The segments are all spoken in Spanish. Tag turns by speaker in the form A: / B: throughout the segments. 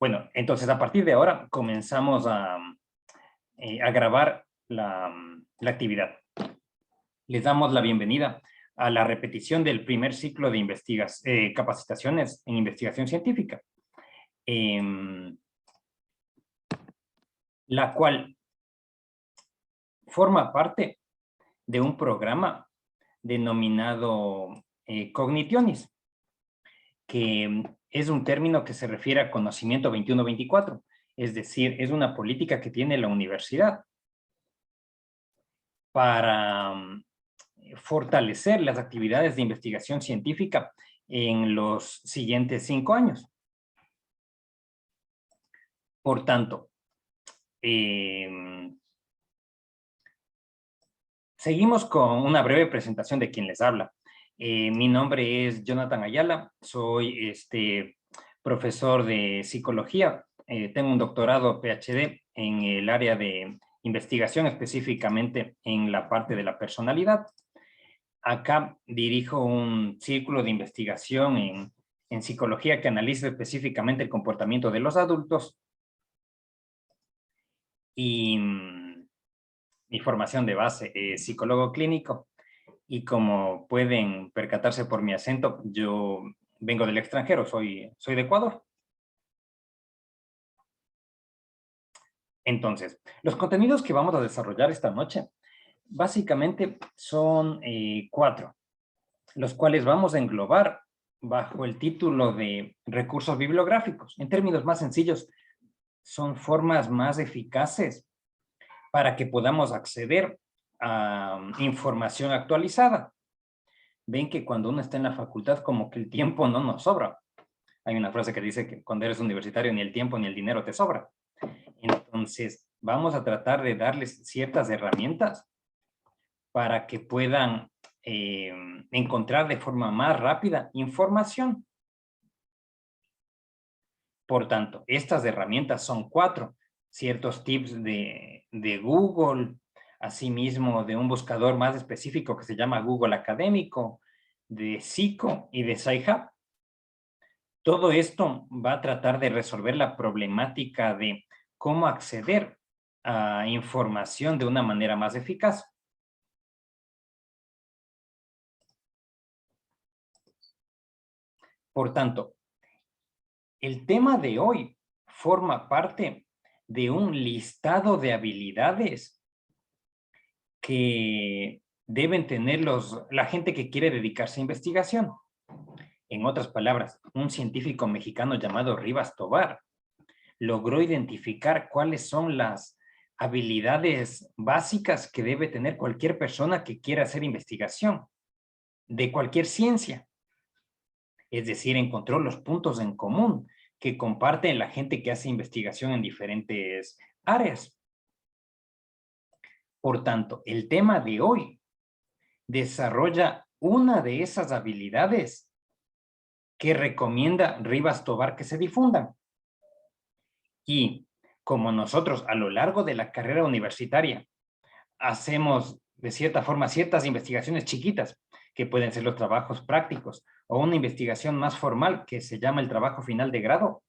A: Bueno, entonces a partir de ahora comenzamos a grabar la actividad. Les damos la bienvenida a la repetición del primer ciclo de capacitaciones en investigación científica, la cual forma parte de un programa denominado Cognitionis, que es un término que se refiere a conocimiento 21-24, es decir, es una política que tiene la universidad para fortalecer las actividades de investigación científica en los siguientes 5 años. Por tanto, seguimos con una breve presentación de quien les habla. Mi nombre es Jonathan Ayala, soy profesor de psicología, tengo un doctorado PhD en el área de investigación, específicamente en la parte de la personalidad. Acá dirijo un círculo de investigación en psicología que analiza específicamente el comportamiento de los adultos. Y mi formación de base es psicólogo clínico. Y como pueden percatarse por mi acento, yo vengo del extranjero, soy de Ecuador. Entonces, los contenidos que vamos a desarrollar esta noche básicamente son 4, los cuales vamos a englobar bajo el título de recursos bibliográficos. En términos más sencillos, son formas más eficaces para que podamos acceder a información actualizada. Ven que cuando uno está en la facultad, como que el tiempo no nos sobra. Hay una frase que dice que cuando eres universitario ni el tiempo ni el dinero te sobra. Entonces, vamos a tratar de darles ciertas herramientas para que puedan encontrar de forma más rápida información. Por tanto, estas herramientas son 4, ciertos tips de Google, asimismo de un buscador más específico que se llama Google Académico, de Psico y de Sci-Hub. Todo esto va a tratar de resolver la problemática de cómo acceder a información de una manera más eficaz. Por tanto, el tema de hoy forma parte de un listado de habilidades que deben tener la gente que quiere dedicarse a investigación. En otras palabras, un científico mexicano llamado Rivas Tovar logró identificar cuáles son las habilidades básicas que debe tener cualquier persona que quiera hacer investigación de cualquier ciencia. Es decir, encontró los puntos en común que comparten la gente que hace investigación en diferentes áreas. Por tanto, el tema de hoy desarrolla una de esas habilidades que recomienda Rivas Tovar que se difundan. Y como nosotros a lo largo de la carrera universitaria hacemos de cierta forma ciertas investigaciones chiquitas, que pueden ser los trabajos prácticos, o una investigación más formal que se llama el trabajo final de grado,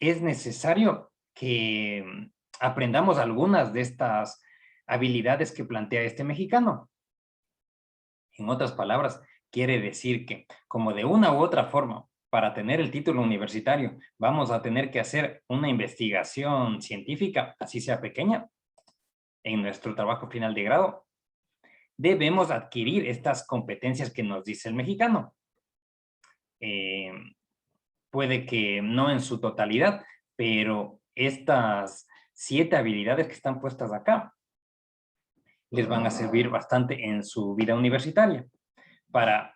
A: es necesario que aprendamos algunas de estas habilidades que plantea este mexicano. En otras palabras, quiere decir que, como de una u otra forma, para tener el título universitario, vamos a tener que hacer una investigación científica, así sea pequeña, en nuestro trabajo final de grado, debemos adquirir estas competencias que nos dice el mexicano. Puede que no en su totalidad, pero estas 7 habilidades que están puestas acá les van a servir bastante en su vida universitaria.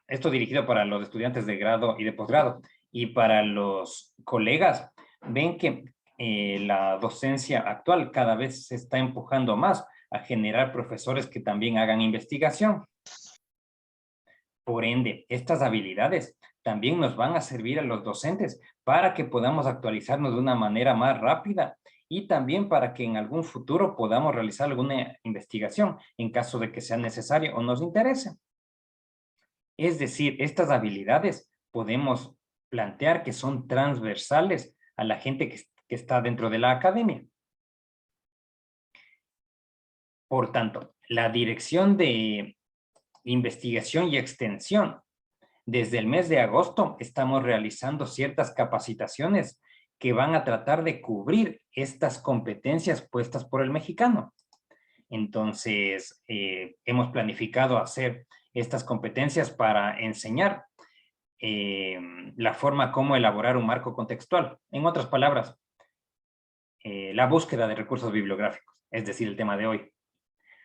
A: Esto dirigido para los estudiantes de grado y de posgrado. Y para los colegas, ven que la docencia actual cada vez se está empujando más a generar profesores que también hagan investigación. Por ende, estas habilidades también nos van a servir a los docentes para que podamos actualizarnos de una manera más rápida y también para que en algún futuro podamos realizar alguna investigación en caso de que sea necesario o nos interese. Es decir, estas habilidades podemos plantear que son transversales a la gente que está dentro de la academia. Por tanto, la Dirección de Investigación y Extensión, desde el mes de agosto estamos realizando ciertas capacitaciones que van a tratar de cubrir estas competencias puestas por el mexicano. Entonces, hemos planificado hacer estas competencias para enseñar la forma como elaborar un marco contextual. En otras palabras, la búsqueda de recursos bibliográficos, es decir, el tema de hoy.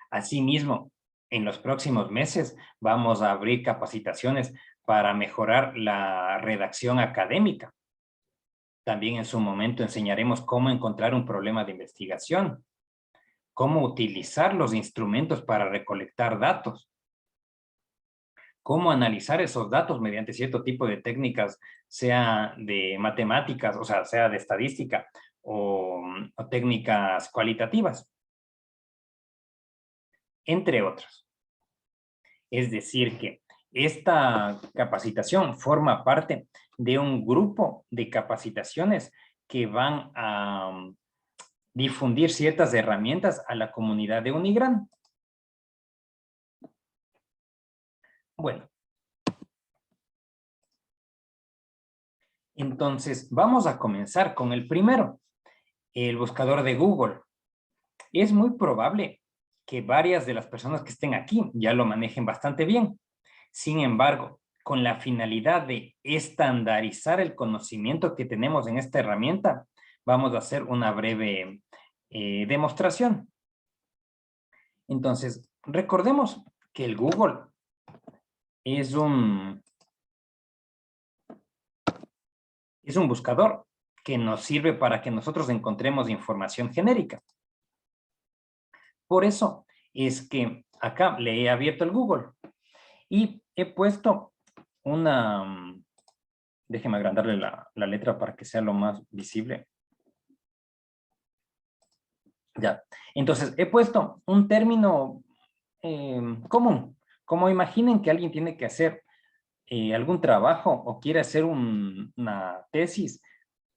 A: Asimismo, en los próximos meses vamos a abrir capacitaciones para mejorar la redacción académica. También en su momento enseñaremos cómo encontrar un problema de investigación, cómo utilizar los instrumentos para recolectar datos, cómo analizar esos datos mediante cierto tipo de técnicas, sea de matemáticas, o sea de estadística o técnicas cualitativas, entre otros. Es decir, que esta capacitación forma parte de un grupo de capacitaciones que van a difundir ciertas herramientas a la comunidad de Unigran. Bueno, entonces vamos a comenzar con el primero, el buscador de Google. Es muy probable que varias de las personas que estén aquí ya lo manejen bastante bien. Sin embargo, con la finalidad de estandarizar el conocimiento que tenemos en esta herramienta, vamos a hacer una breve demostración. Entonces, recordemos que el Google es un buscador que nos sirve para que nosotros encontremos información genérica. Por eso es que acá le he abierto el Google y he puesto una... Déjeme agrandarle la letra para que sea lo más visible. Ya. Entonces, he puesto un término común. Como imaginen que alguien tiene que hacer algún trabajo o quiere hacer una tesis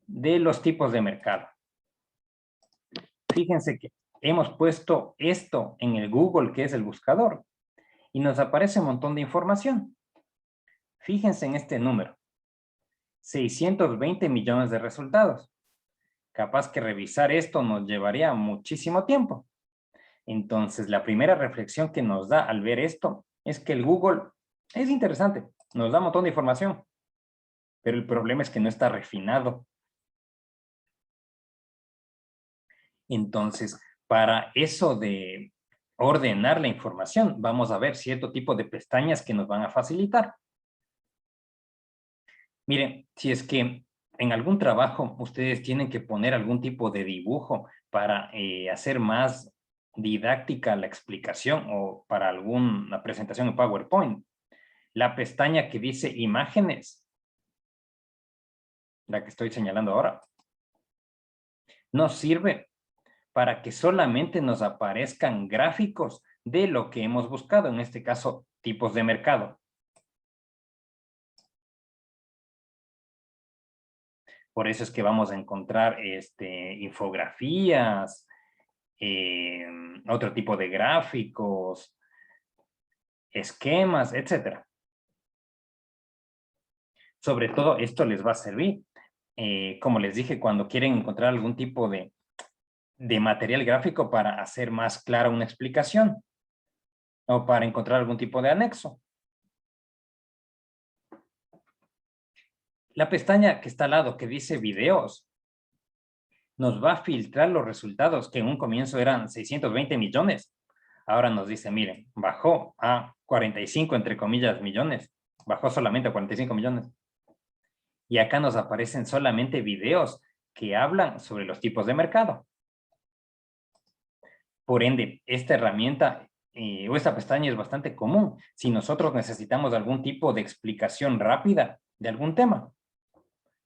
A: de los tipos de mercado. Fíjense que hemos puesto esto en el Google, que es el buscador, y nos aparece un montón de información. Fíjense en este número. 620 millones de resultados. Capaz que revisar esto nos llevaría muchísimo tiempo. Entonces, la primera reflexión que nos da al ver esto es que el Google es interesante, nos da un montón de información, pero el problema es que no está refinado. Entonces, para eso de ordenar la información, vamos a ver cierto tipo de pestañas que nos van a facilitar. Miren, si es que en algún trabajo ustedes tienen que poner algún tipo de dibujo para hacer más didáctica la explicación o para alguna presentación en PowerPoint, la pestaña que dice imágenes, la que estoy señalando ahora, nos sirve para que solamente nos aparezcan gráficos de lo que hemos buscado, en este caso, tipos de mercado. Por eso es que vamos a encontrar infografías, otro tipo de gráficos, esquemas, etcétera. Sobre todo esto les va a servir, como les dije, cuando quieren encontrar algún tipo de material gráfico para hacer más clara una explicación o para encontrar algún tipo de anexo. La pestaña que está al lado que dice videos nos va a filtrar los resultados que en un comienzo eran 620 millones. Ahora nos dice, miren, bajó a 45, entre comillas, millones. Bajó solamente a 45 millones. Y acá nos aparecen solamente videos que hablan sobre los tipos de mercado. Por ende, esta herramienta o esta pestaña es bastante común si nosotros necesitamos algún tipo de explicación rápida de algún tema.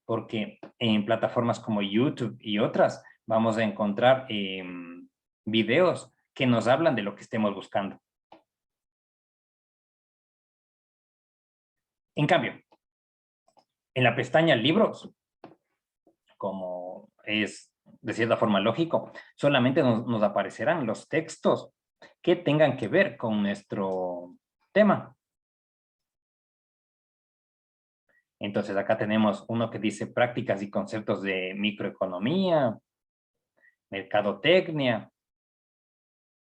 A: Porque en plataformas como YouTube y otras vamos a encontrar videos que nos hablan de lo que estemos buscando. En cambio, en la pestaña libros, como es de cierta forma lógico, solamente nos aparecerán los textos que tengan que ver con nuestro tema. Entonces acá tenemos uno que dice prácticas y conceptos de microeconomía, mercadotecnia,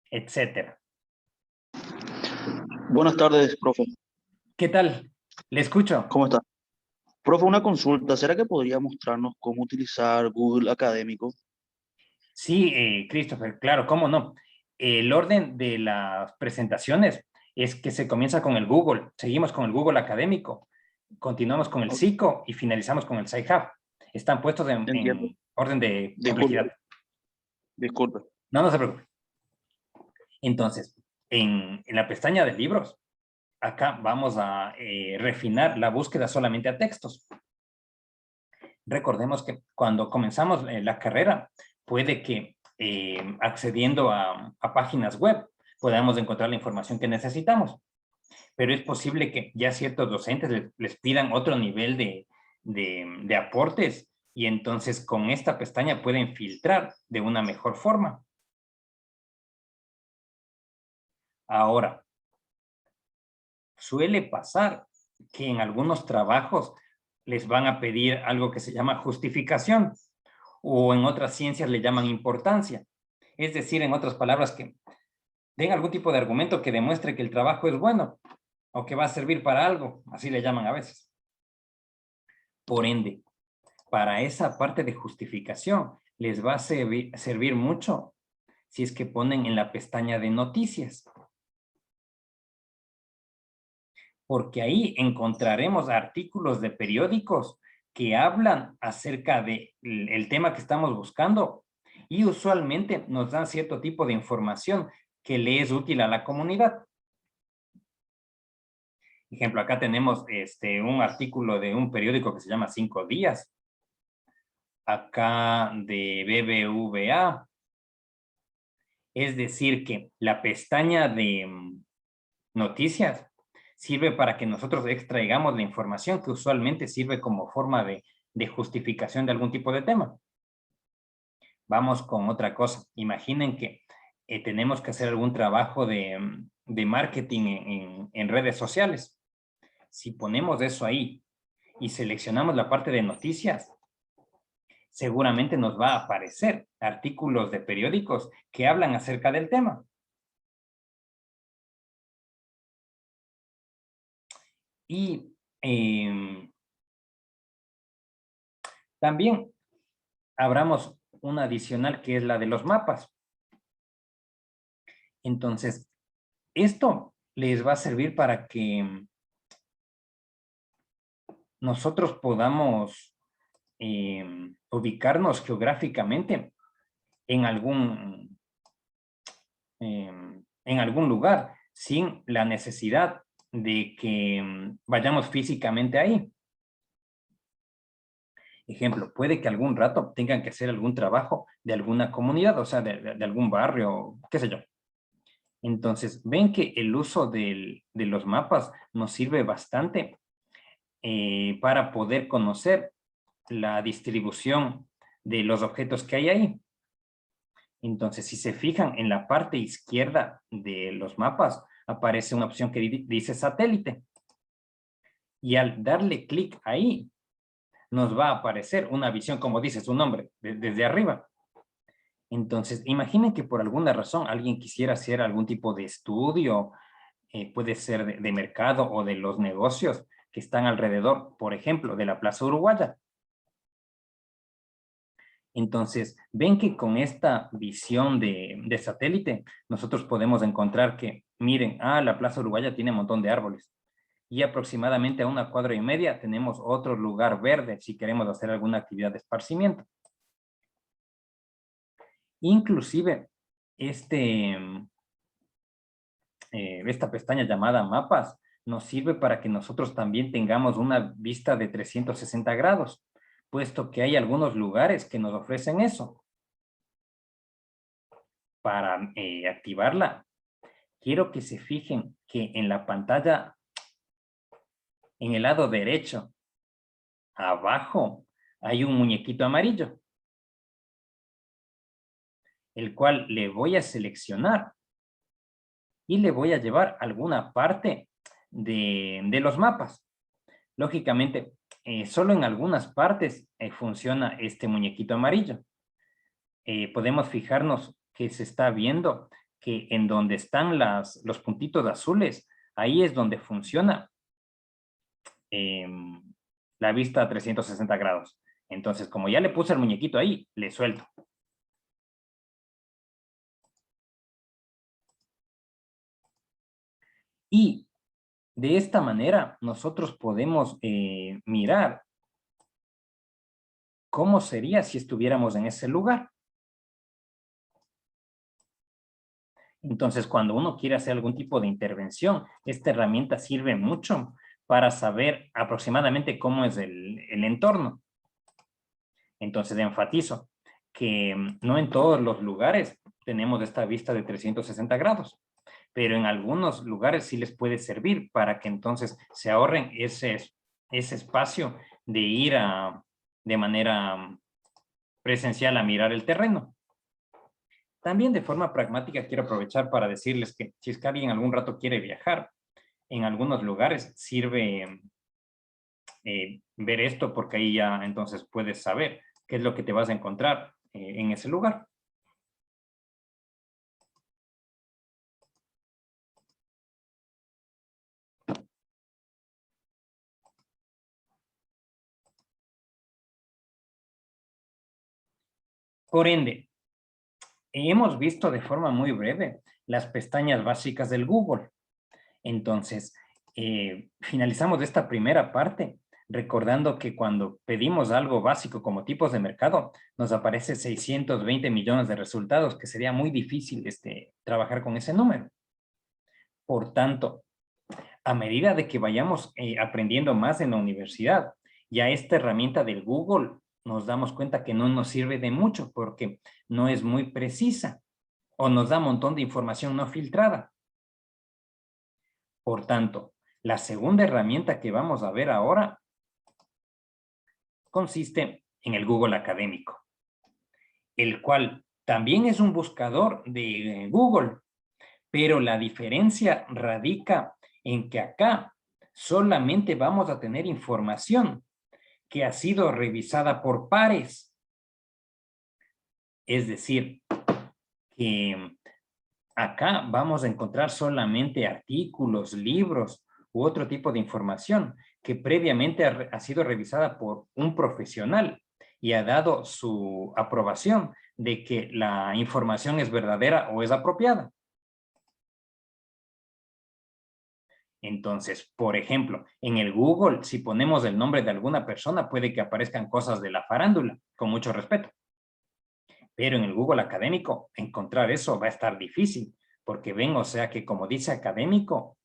A: etcétera.
B: Buenas tardes, profe.
A: ¿Qué tal? Le escucho.
B: ¿Cómo está? Profe, una consulta. ¿Será que podría mostrarnos cómo utilizar Google Académico?
A: Sí, Christopher, claro, cómo no. El orden de las presentaciones es que se comienza con el Google, seguimos con el Google académico, continuamos con el
B: Oh,
A: Psico y finalizamos con el Sci-Hub. Están puestos
B: entiendo.
A: en orden de
B: Disculpe,
A: complejidad.
B: disculpe.
A: No, no se preocupe. Entonces, en la pestaña de libros, acá vamos a refinar la búsqueda solamente a textos. Recordemos que cuando comenzamos la carrera, puede que accediendo a páginas web podamos encontrar la información que necesitamos, pero es posible que ya ciertos docentes les pidan otro nivel de aportes y entonces con esta pestaña pueden filtrar de una mejor forma. Ahora, suele pasar que en algunos trabajos les van a pedir algo que se llama justificación o en otras ciencias le llaman importancia. Es decir, en otras palabras, que den algún tipo de argumento que demuestre que el trabajo es bueno o que va a servir para algo, así le llaman a veces. Por ende, para esa parte de justificación les va a servir mucho si es que ponen en la pestaña de noticias. Porque ahí encontraremos artículos de periódicos que hablan acerca del tema que estamos buscando y usualmente nos dan cierto tipo de información que le es útil a la comunidad. Ejemplo, acá tenemos un artículo de un periódico que se llama 5 Días, acá de BBVA. Es decir, que la pestaña de noticias sirve para que nosotros extraigamos la información que usualmente sirve como forma de justificación de algún tipo de tema. Vamos con otra cosa. Imaginen que tenemos que hacer algún trabajo de marketing en redes sociales. Si ponemos eso ahí y seleccionamos la parte de noticias, seguramente nos va a aparecer artículos de periódicos que hablan acerca del tema. Y también abramos una adicional que es la de los mapas. Entonces, esto les va a servir para que nosotros podamos ubicarnos geográficamente en en algún lugar sin la necesidad de que vayamos físicamente ahí. Ejemplo, puede que algún rato tengan que hacer algún trabajo de alguna comunidad, o sea, de algún barrio, qué sé yo. Entonces, ven que el uso de los mapas nos sirve bastante para poder conocer la distribución de los objetos que hay ahí. Entonces, si se fijan en la parte izquierda de los mapas, aparece una opción que dice satélite. Y al darle clic ahí, nos va a aparecer una visión, como dice su nombre, desde arriba. Entonces, imaginen que por alguna razón alguien quisiera hacer algún tipo de estudio, puede ser de mercado o de los negocios que están alrededor, por ejemplo, de la Plaza Uruguaya. Entonces, ven que con esta visión de satélite, nosotros podemos encontrar que, miren, la Plaza Uruguaya tiene un montón de árboles. Y aproximadamente a 1,5 cuadras tenemos otro lugar verde si queremos hacer alguna actividad de esparcimiento. Inclusive, esta pestaña llamada mapas nos sirve para que nosotros también tengamos una vista de 360 grados, puesto que hay algunos lugares que nos ofrecen eso. Para activarla, quiero que se fijen que en la pantalla, en el lado derecho, abajo, hay un muñequito amarillo. el cual le voy a seleccionar y le voy a llevar a alguna parte de los mapas. Lógicamente, solo en algunas partes funciona este muñequito amarillo. Podemos fijarnos que se está viendo que en donde están los puntitos azules, ahí es donde funciona la vista a 360 grados. Entonces, como ya le puse el muñequito ahí, le suelto. Y de esta manera, nosotros podemos mirar cómo sería si estuviéramos en ese lugar. Entonces, cuando uno quiere hacer algún tipo de intervención, esta herramienta sirve mucho para saber aproximadamente cómo es el entorno. Entonces, enfatizo que no en todos los lugares tenemos esta vista de 360 grados, pero en algunos lugares sí les puede servir para que entonces se ahorren ese espacio de ir de manera presencial a mirar el terreno. También de forma pragmática quiero aprovechar para decirles que si es que alguien algún rato quiere viajar, en algunos lugares sirve ver esto porque ahí ya entonces puedes saber qué es lo que te vas a encontrar en ese lugar. Por ende, hemos visto de forma muy breve las pestañas básicas del Google. Entonces, finalizamos esta primera parte recordando que cuando pedimos algo básico como tipos de mercado, nos aparece 620 millones de resultados, que sería muy difícil trabajar con ese número. Por tanto, a medida de que vayamos aprendiendo más en la universidad, ya esta herramienta del Google nos damos cuenta que no nos sirve de mucho porque no es muy precisa o nos da un montón de información no filtrada. Por tanto, la segunda herramienta que vamos a ver ahora consiste en el Google Académico, el cual también es un buscador de Google, pero la diferencia radica en que acá solamente vamos a tener información que ha sido revisada por pares. Es decir, que acá vamos a encontrar solamente artículos, libros u otro tipo de información que previamente ha sido revisada por un profesional y ha dado su aprobación de que la información es verdadera o es apropiada. Entonces, por ejemplo, en el Google, si ponemos el nombre de alguna persona, puede que aparezcan cosas de la farándula, con mucho respeto. Pero en el Google académico, encontrar eso va a estar difícil, porque ven, o sea que como dice académico,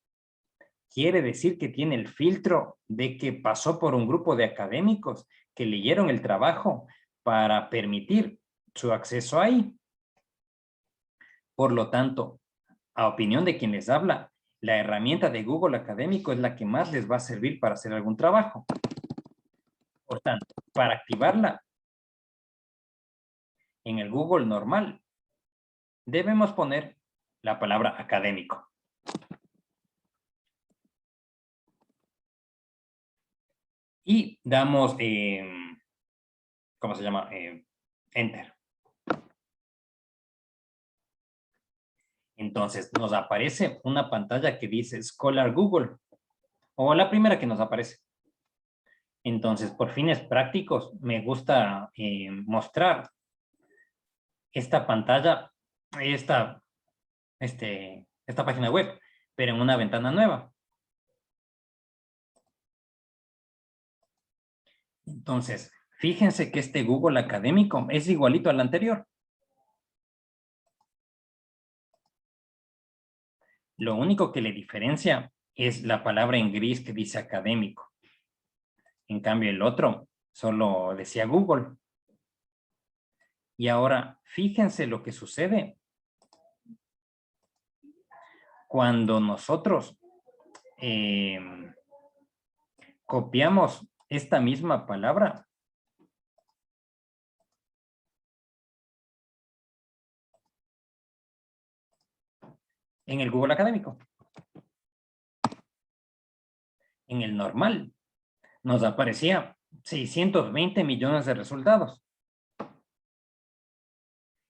A: quiere decir que tiene el filtro de que pasó por un grupo de académicos que leyeron el trabajo para permitir su acceso ahí. Por lo tanto, a opinión de quien les habla, la herramienta de Google académico es la que más les va a servir para hacer algún trabajo. Por tanto, para activarla en el Google normal, debemos poner la palabra académico. Y damos, ¿cómo se llama? Enter. Entonces nos aparece una pantalla que dice Scholar Google, o la primera que nos aparece. Entonces, por fines prácticos, me gusta mostrar esta pantalla, esta página web, pero en una ventana nueva. Entonces, fíjense que este Google académico es igualito al anterior. Lo único que le diferencia es la palabra en gris que dice académico. En cambio, el otro solo decía Google. Y ahora, fíjense lo que sucede cuando nosotros copiamos esta misma palabra en el Google Académico. En el normal nos aparecía 620 millones de resultados.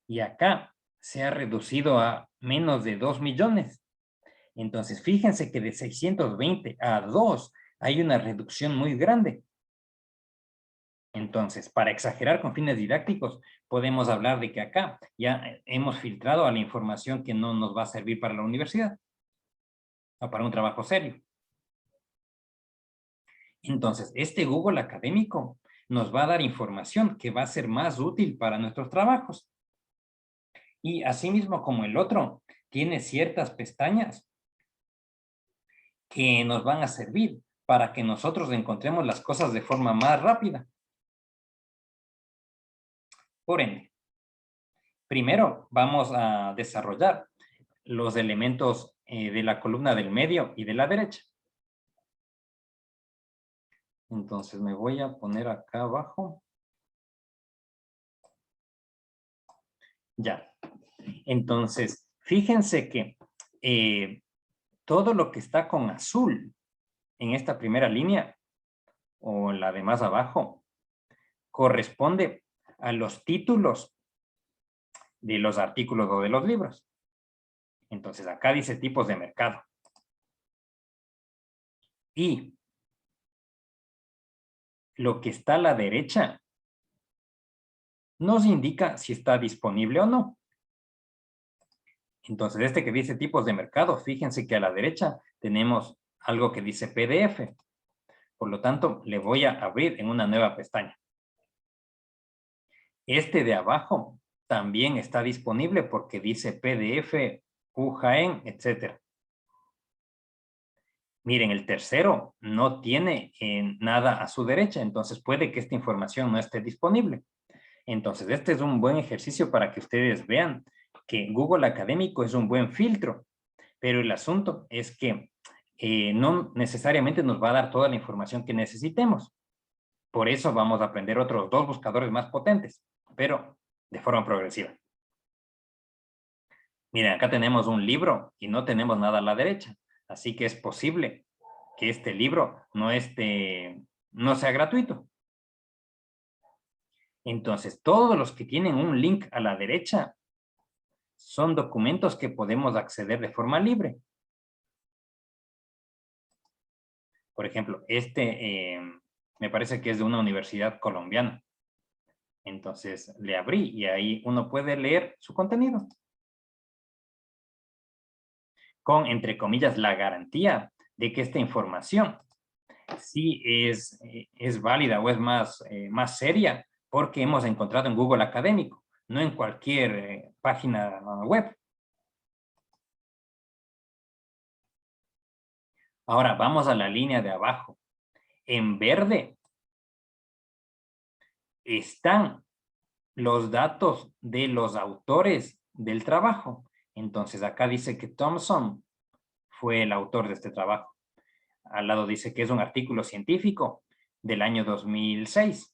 A: Y acá se ha reducido a menos de 2 millones. Entonces, fíjense que de 620 a 2 hay una reducción muy grande. Entonces, para exagerar con fines didácticos, podemos hablar de que acá ya hemos filtrado a la información que no nos va a servir para la universidad o para un trabajo serio. Entonces, este Google Académico nos va a dar información que va a ser más útil para nuestros trabajos. Y asimismo como el otro, tiene ciertas pestañas que nos van a servir para que nosotros encontremos las cosas de forma más rápida. Por ende, primero vamos a desarrollar los elementos de la columna del medio y de la derecha. Entonces me voy a poner acá abajo. Ya. Entonces, fíjense que todo lo que está con azul en esta primera línea o la de más abajo corresponde a los títulos de los artículos o de los libros. Entonces acá dice tipos de mercado. Y lo que está a la derecha nos indica si está disponible o no. Entonces este que dice tipos de mercado, fíjense que a la derecha tenemos algo que dice PDF. Por lo tanto, le voy a abrir en una nueva pestaña. Este de abajo también está disponible porque dice PDF, UJN, etc. Miren, el tercero no tiene nada a su derecha, entonces puede que esta información no esté disponible. Entonces, este es un buen ejercicio para que ustedes vean que Google Académico es un buen filtro, pero el asunto es que no necesariamente nos va a dar toda la información que necesitemos. Por eso vamos a aprender otros 2 buscadores más potentes, pero de forma progresiva. Miren, acá tenemos un libro y no tenemos nada a la derecha, así que es posible que este libro no sea gratuito. Entonces, todos los que tienen un link a la derecha son documentos que podemos acceder de forma libre. Por ejemplo, me parece que es de una universidad colombiana. Entonces, le abrí y ahí uno puede leer su contenido. Con, entre comillas, la garantía de que esta información sí es válida o es más seria porque hemos encontrado en Google Académico, no en cualquier página web. Ahora vamos a la línea de abajo. En verde están los datos de los autores del trabajo. Entonces acá dice que Thomson fue el autor de este trabajo. Al lado dice que es un artículo científico del año 2006.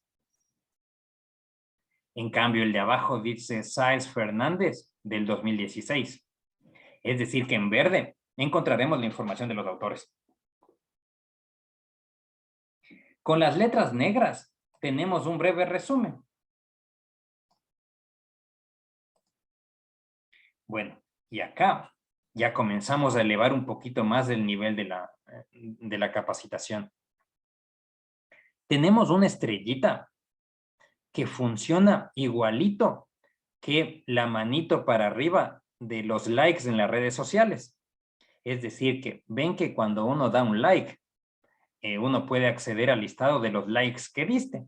A: En cambio, el de abajo dice Sáez Fernández del 2016. Es decir, que en verde encontraremos la información de los autores. Con las letras negras tenemos un breve resumen. Bueno, y acá ya comenzamos a elevar un poquito más el nivel de la capacitación. Tenemos una estrellita que funciona igualito que la manito para arriba de los likes en las redes sociales. Es decir, que ven que cuando uno da un like, uno puede acceder al listado de los likes que diste.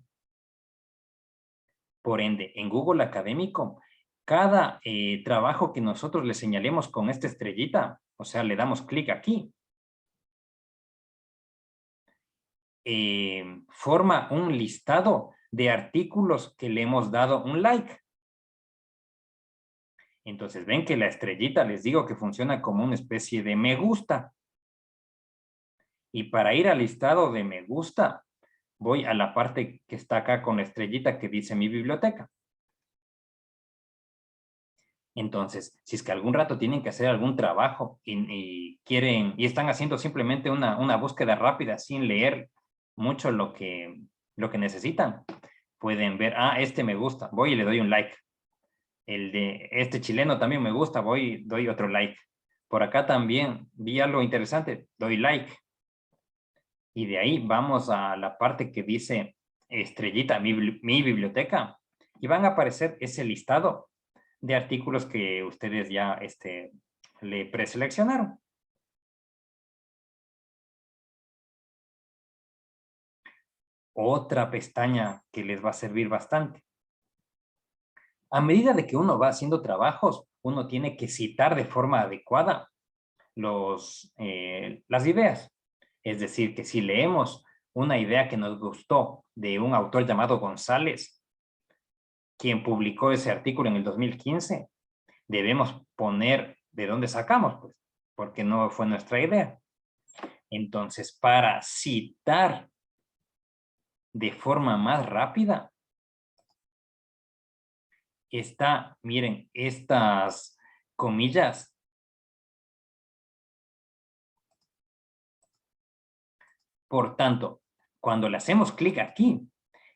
A: Por ende, en Google Académico, cada trabajo que nosotros le señalemos con esta estrellita, o sea, le damos clic aquí, forma un listado de artículos que le hemos dado un like. Entonces, ven que la estrellita les digo que funciona como una especie de me gusta. Y para ir al listado de me gusta, voy a la parte que está acá con la estrellita que dice mi biblioteca. Entonces, si es que algún rato tienen que hacer algún trabajo y quieren, y están haciendo simplemente una búsqueda rápida sin leer mucho lo que necesitan, pueden ver, este me gusta, voy y le doy un like. El de este chileno también me gusta, voy, doy otro like. Por acá también vi algo interesante, doy like. Y de ahí vamos a la parte que dice estrellita, mi biblioteca, y van a aparecer ese listado de artículos que ustedes ya le preseleccionaron. Otra pestaña que les va a servir bastante. A medida de que uno va haciendo trabajos, uno tiene que citar de forma adecuada las ideas. Es decir, que si leemos una idea que nos gustó de un autor llamado González, quien publicó ese artículo en el 2015, debemos poner de dónde sacamos, pues, porque no fue nuestra idea. Entonces, para citar de forma más rápida, miren, estas comillas. Por tanto, cuando le hacemos clic aquí,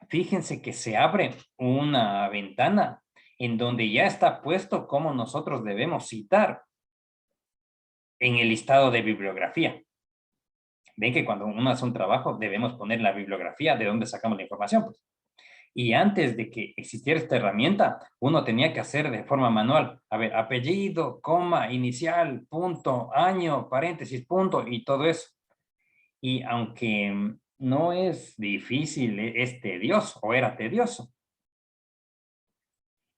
A: fíjense que se abre una ventana en donde ya está puesto cómo nosotros debemos citar en el listado de bibliografía. Ven que cuando uno hace un trabajo debemos poner la bibliografía de dónde sacamos la información, pues. Y antes de que existiera esta herramienta, uno tenía que hacer de forma manual. A ver, apellido, coma, inicial, punto, año, paréntesis, punto, y todo eso. Y aunque no es difícil, es tedioso, o era tedioso.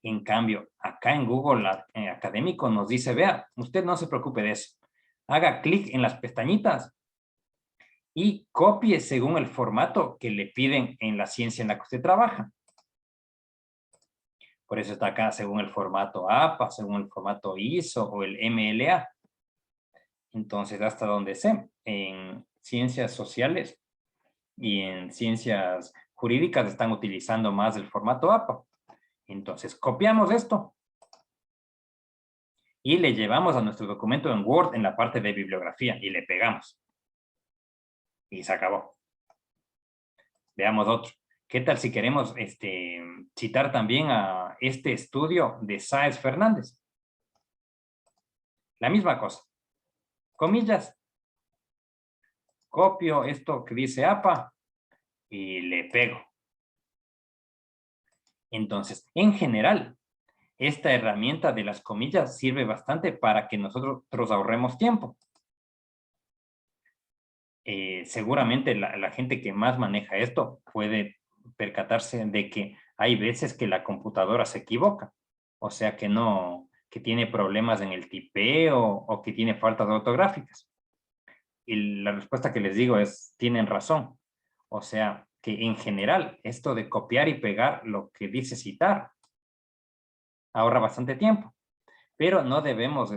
A: En cambio, acá en Google Académico nos dice, vea, usted no se preocupe de eso. Haga clic en las pestañitas y copie según el formato que le piden en la ciencia en la que usted trabaja. Por eso está acá según el formato APA, según el formato ISO o el MLA. Entonces, hasta donde sé, en ciencias sociales y en ciencias jurídicas están utilizando más el formato APA. Entonces, copiamos esto y le llevamos a nuestro documento en Word en la parte de bibliografía y le pegamos. Y se acabó. Veamos otro. ¿Qué tal si queremos citar también a este estudio de Sáez Fernández? La misma cosa. Comillas. Copio esto que dice APA y le pego. Entonces, en general, esta herramienta de las comillas sirve bastante para que nosotros ahorremos tiempo. Seguramente la gente que más maneja esto puede percatarse de que hay veces que la computadora se equivoca. O sea que tiene problemas en el tipeo o que tiene faltas ortográficas. Y la respuesta que les digo es, tienen razón. O sea, que en general, esto de copiar y pegar lo que dice citar ahorra bastante tiempo. Pero no debemos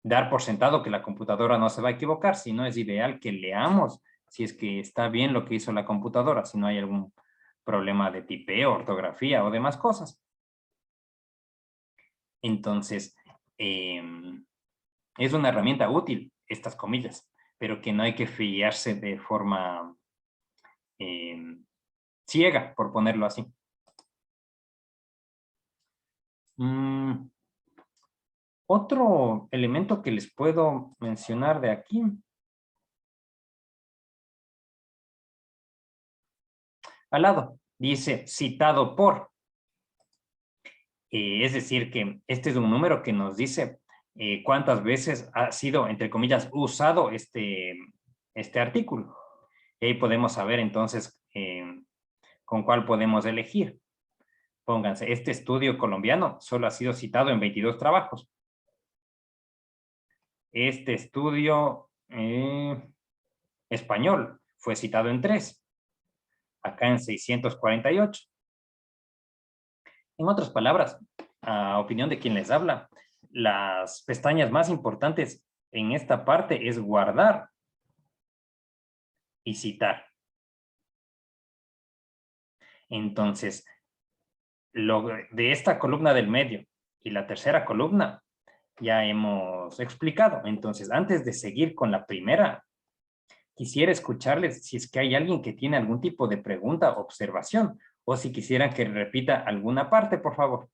A: dar por sentado que la computadora no se va a equivocar, sino es ideal que leamos si es que está bien lo que hizo la computadora, si no hay algún problema de tipeo, ortografía o demás cosas. Entonces, es una herramienta útil, estas comillas, pero que no hay que fiarse de forma ciega, por ponerlo así. Otro elemento que les puedo mencionar de aquí. Al lado, dice citado por. Es decir, que este es un número que nos dice cuántas veces ha sido, entre comillas, usado este artículo. Y ahí podemos saber entonces con cuál podemos elegir. Pónganse, este estudio colombiano solo ha sido citado en 22 trabajos. Este estudio español fue citado en 3. Acá en 648. En otras palabras, a opinión de quien les habla, las pestañas más importantes en esta parte es guardar y citar. Entonces, Lo de esta columna del medio y la tercera columna ya hemos explicado. Entonces, antes de seguir con la primera, quisiera escucharles si es que hay alguien que tiene algún tipo de pregunta, observación, o si quisieran que repita alguna parte, por favor.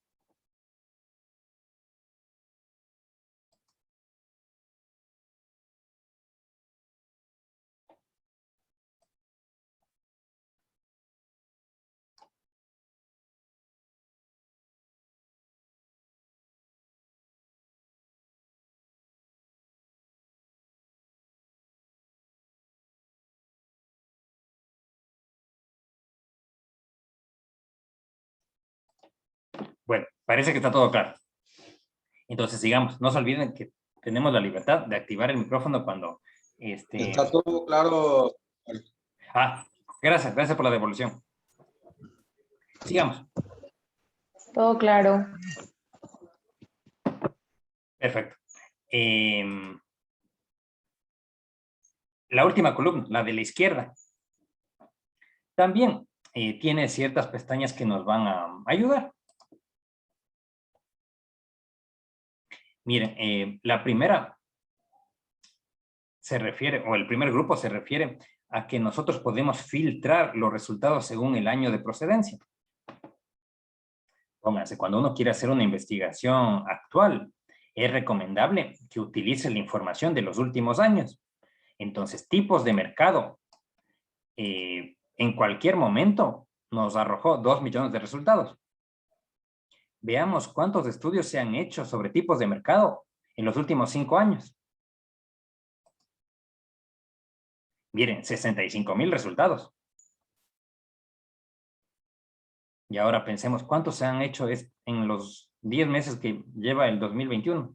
A: Bueno, parece que está todo claro. Entonces, sigamos. No se olviden que tenemos la libertad de activar el micrófono cuando...
C: Está todo claro.
A: Ah, gracias por la devolución. Sigamos.
D: Todo claro.
A: Perfecto. La última columna, la de la izquierda, también tiene ciertas pestañas que nos van a ayudar. Miren, la primera se refiere, o el primer grupo se refiere a que nosotros podemos filtrar los resultados según el año de procedencia. Pónganse, cuando uno quiere hacer una investigación actual, es recomendable que utilice la información de los últimos años. Entonces, tipos de mercado, en cualquier momento nos arrojó 2 millones de resultados. Veamos cuántos estudios se han hecho sobre tipos de mercado en los últimos 5 años. Miren, 65,000 resultados. Y ahora pensemos cuántos se han hecho en los 10 meses que lleva el 2021.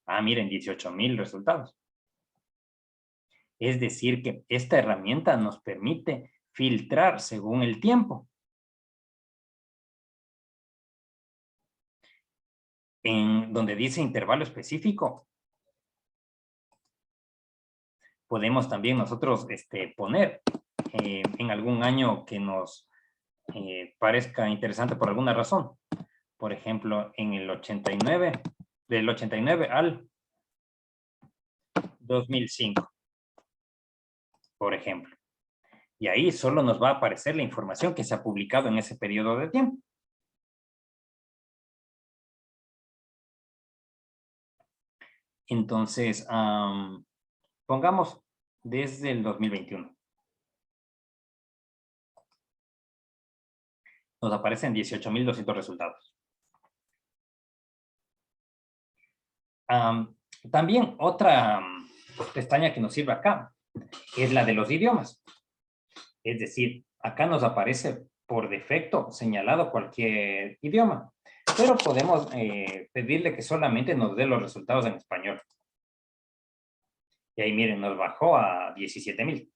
A: Ah, miren, 18,000 resultados. Es decir, que esta herramienta nos permite filtrar según el tiempo. En donde dice intervalo específico, podemos también nosotros poner en algún año que nos parezca interesante por alguna razón. Por ejemplo, en el 89, del 89 al 2005, por ejemplo. Y ahí solo nos va a aparecer la información que se ha publicado en ese periodo de tiempo. Entonces, pongamos desde el 2021. Nos aparecen 18,200 resultados. También otra pestaña que nos sirve acá es la de los idiomas. Es decir, acá nos aparece por defecto señalado cualquier idioma, pero podemos pedirle que solamente nos dé los resultados en español. Y ahí miren, nos bajó a 17,000.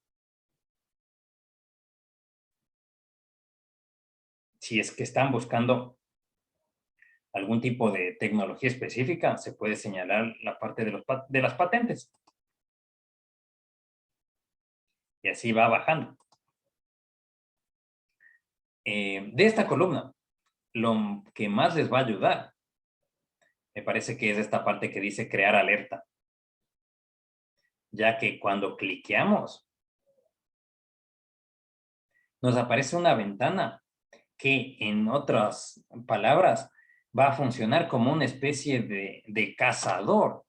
A: Si es que están buscando algún tipo de tecnología específica, se puede señalar la parte de las patentes. Y así va bajando. De esta columna, lo que más les va a ayudar, me parece que es esta parte que dice crear alerta. Ya que cuando cliqueamos, nos aparece una ventana que, en otras palabras, va a funcionar como una especie de cazador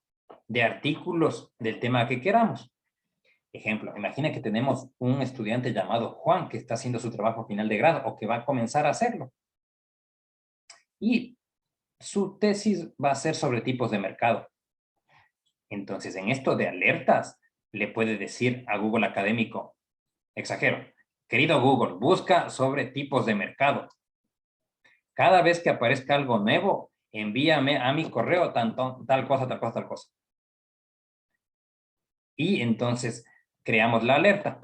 A: de artículos del tema que queramos. Ejemplo, imagina que tenemos un estudiante llamado Juan que está haciendo su trabajo final de grado o que va a comenzar a hacerlo. Y su tesis va a ser sobre tipos de mercado. Entonces, en esto de alertas, le puede decir a Google Académico, exagero, querido Google, busca sobre tipos de mercado. Cada vez que aparezca algo nuevo, envíame a mi correo tal cosa, tal cosa, tal cosa. Y entonces creamos la alerta.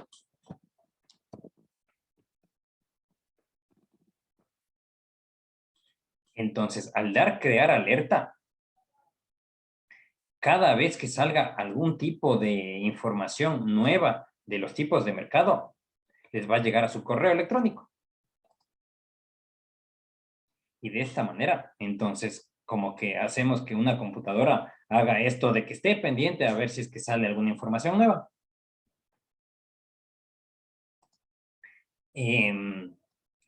A: Entonces, al dar crear alerta, cada vez que salga algún tipo de información nueva de los tipos de mercado, les va a llegar a su correo electrónico. Y de esta manera, entonces, como que hacemos que una computadora haga esto de que esté pendiente a ver si es que sale alguna información nueva.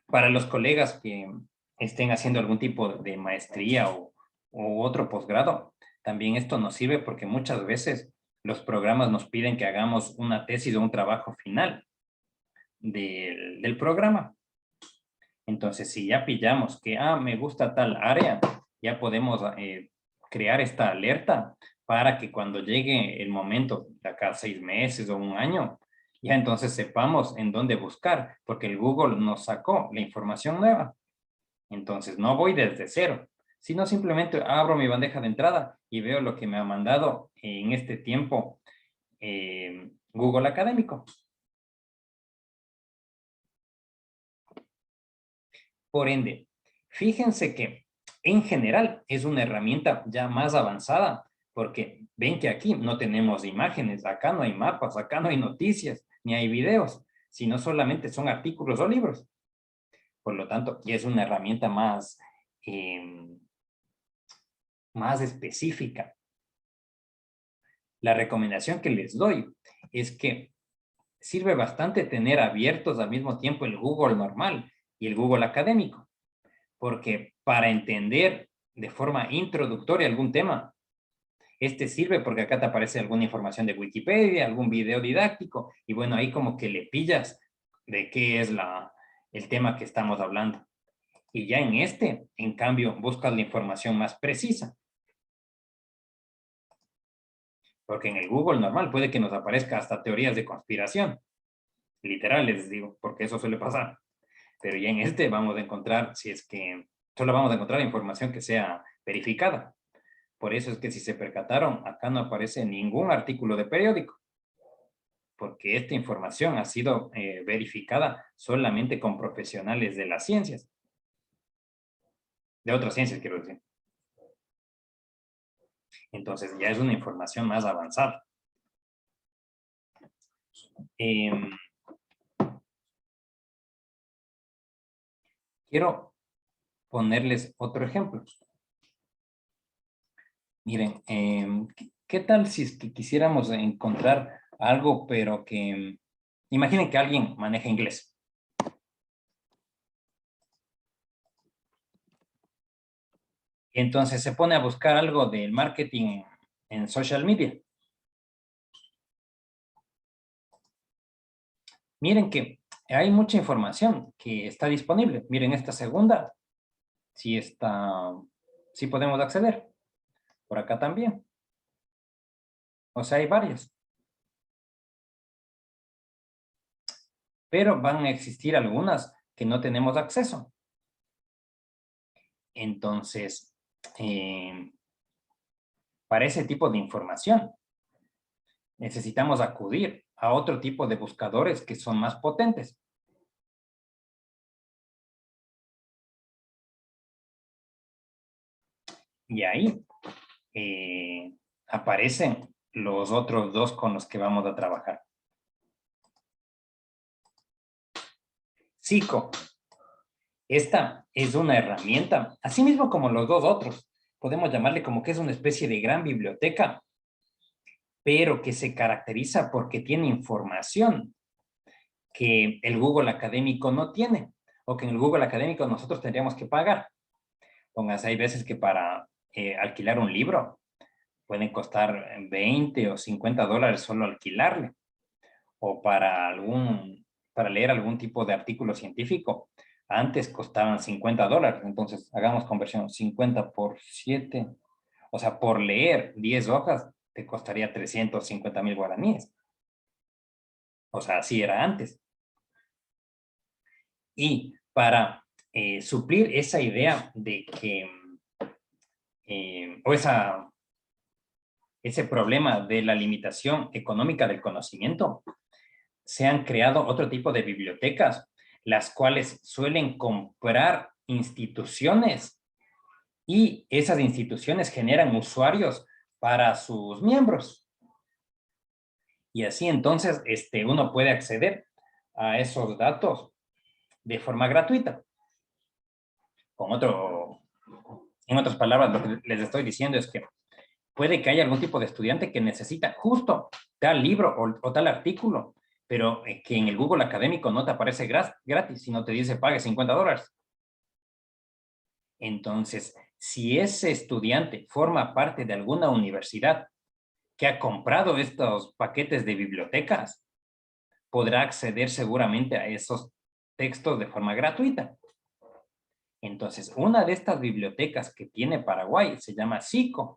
A: Para los colegas que estén haciendo algún tipo de maestría o otro posgrado, también esto nos sirve porque muchas veces los programas nos piden que hagamos una tesis o un trabajo final del programa. Entonces, si ya pillamos que, me gusta tal área, ya podemos crear esta alerta para que cuando llegue el momento, de acá 6 meses o un año, ya entonces sepamos en dónde buscar, porque el Google nos sacó la información nueva. Entonces, no voy desde cero, sino simplemente abro mi bandeja de entrada y veo lo que me ha mandado en este tiempo Google Académico. Por ende, fíjense que en general es una herramienta ya más avanzada, porque ven que aquí no tenemos imágenes, acá no hay mapas, acá no hay noticias, ni hay videos, sino solamente son artículos o libros. Por lo tanto, ya es una herramienta más específica. La recomendación que les doy es que sirve bastante tener abiertos al mismo tiempo el Google normal y el Google académico, porque para entender de forma introductoria algún tema, este sirve porque acá te aparece alguna información de Wikipedia, algún video didáctico, y bueno, ahí como que le pillas de qué es el tema que estamos hablando. Y ya en este, en cambio, buscas la información más precisa. Porque en el Google normal puede que nos aparezca hasta teorías de conspiración. Literal, les digo, porque eso suele pasar. Pero ya en este vamos a encontrar, si es que solo vamos a encontrar información que sea verificada. Por eso es que si se percataron, acá no aparece ningún artículo de periódico, porque esta información ha sido verificada solamente con profesionales de las ciencias. De otras ciencias, quiero decir. Entonces ya es una información más avanzada. Quiero ponerles otro ejemplo. Miren, ¿qué tal si es que quisiéramos encontrar algo, pero que... Imaginen que alguien maneja inglés. Entonces se pone a buscar algo del marketing en social media. Miren que hay mucha información que está disponible. Miren esta segunda, sí podemos acceder. Por acá también. O sea, hay varias. Pero van a existir algunas que no tenemos acceso. Entonces, para ese tipo de información, necesitamos acudir a otro tipo de buscadores que son más potentes. Y ahí aparecen los otros dos con los que vamos a trabajar. Psico. Esta es una herramienta, así mismo como los dos otros. Podemos llamarle como que es una especie de gran biblioteca, pero que se caracteriza porque tiene información que el Google Académico no tiene, o que en el Google Académico nosotros tendríamos que pagar. Pónganse, hay veces que para alquilar un libro pueden costar 20 o 50 dólares solo alquilarle, o para leer algún tipo de artículo científico, antes costaban 50 dólares, entonces hagamos conversión, 50 por 7, o sea, por leer 10 hojas te costaría 350,000 guaraníes. O sea, así era antes. Y para suplir esa idea de que, ese problema de la limitación económica del conocimiento, se han creado otro tipo de bibliotecas, las cuales suelen comprar instituciones y esas instituciones generan usuarios para sus miembros. Y así entonces uno puede acceder a esos datos de forma gratuita. En otras palabras, lo que les estoy diciendo es que puede que haya algún tipo de estudiante que necesita justo tal libro o tal artículo, pero que en el Google académico no te aparece gratis, sino te dice pague $50. Entonces, si ese estudiante forma parte de alguna universidad que ha comprado estos paquetes de bibliotecas, podrá acceder seguramente a esos textos de forma gratuita. Entonces, una de estas bibliotecas que tiene Paraguay se llama SICO.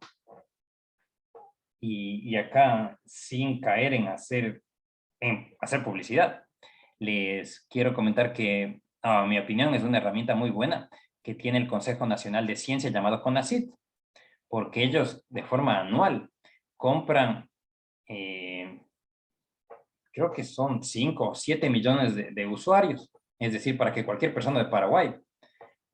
A: Y acá, sin caer en hacer publicidad, les quiero comentar que, a mi opinión, es una herramienta muy buena que tiene el Consejo Nacional de Ciencia llamado CONACYT, porque ellos de forma anual compran, creo que son 5 o 7 millones de usuarios, es decir, para que cualquier persona de Paraguay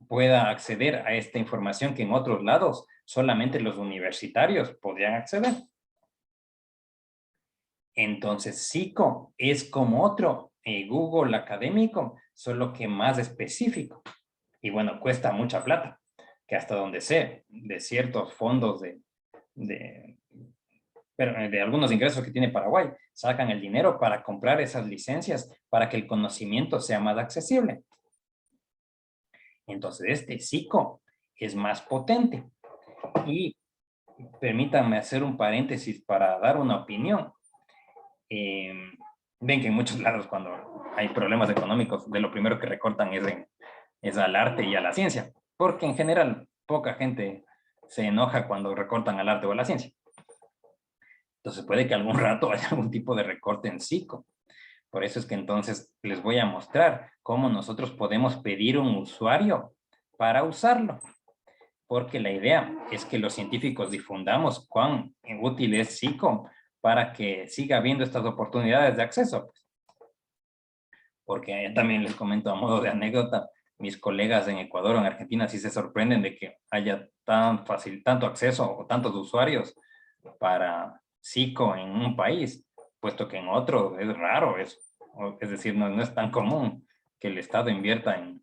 A: pueda acceder a esta información que en otros lados solamente los universitarios podrían acceder. Entonces, SICO es como otro Google académico, solo que más específico. Y bueno, cuesta mucha plata, que hasta donde sé, de ciertos fondos de algunos ingresos que tiene Paraguay, sacan el dinero para comprar esas licencias para que el conocimiento sea más accesible. Entonces, este SICO es más potente. Y permítanme hacer un paréntesis para dar una opinión. Ven que en muchos lados cuando hay problemas económicos, de lo primero que recortan es al arte y a la ciencia, porque en general poca gente se enoja cuando recortan al arte o a la ciencia. Entonces puede que algún rato haya algún tipo de recorte en SICO. Por eso es que entonces les voy a mostrar cómo nosotros podemos pedir un usuario para usarlo. Porque la idea es que los científicos difundamos cuán útil es SICO para que siga habiendo estas oportunidades de acceso. Porque también les comento a modo de anécdota, mis colegas en Ecuador o en Argentina sí se sorprenden de que haya tanto acceso o tantos usuarios para SICO en un país, puesto que en otro es raro eso. Es decir, no es tan común que el Estado invierta en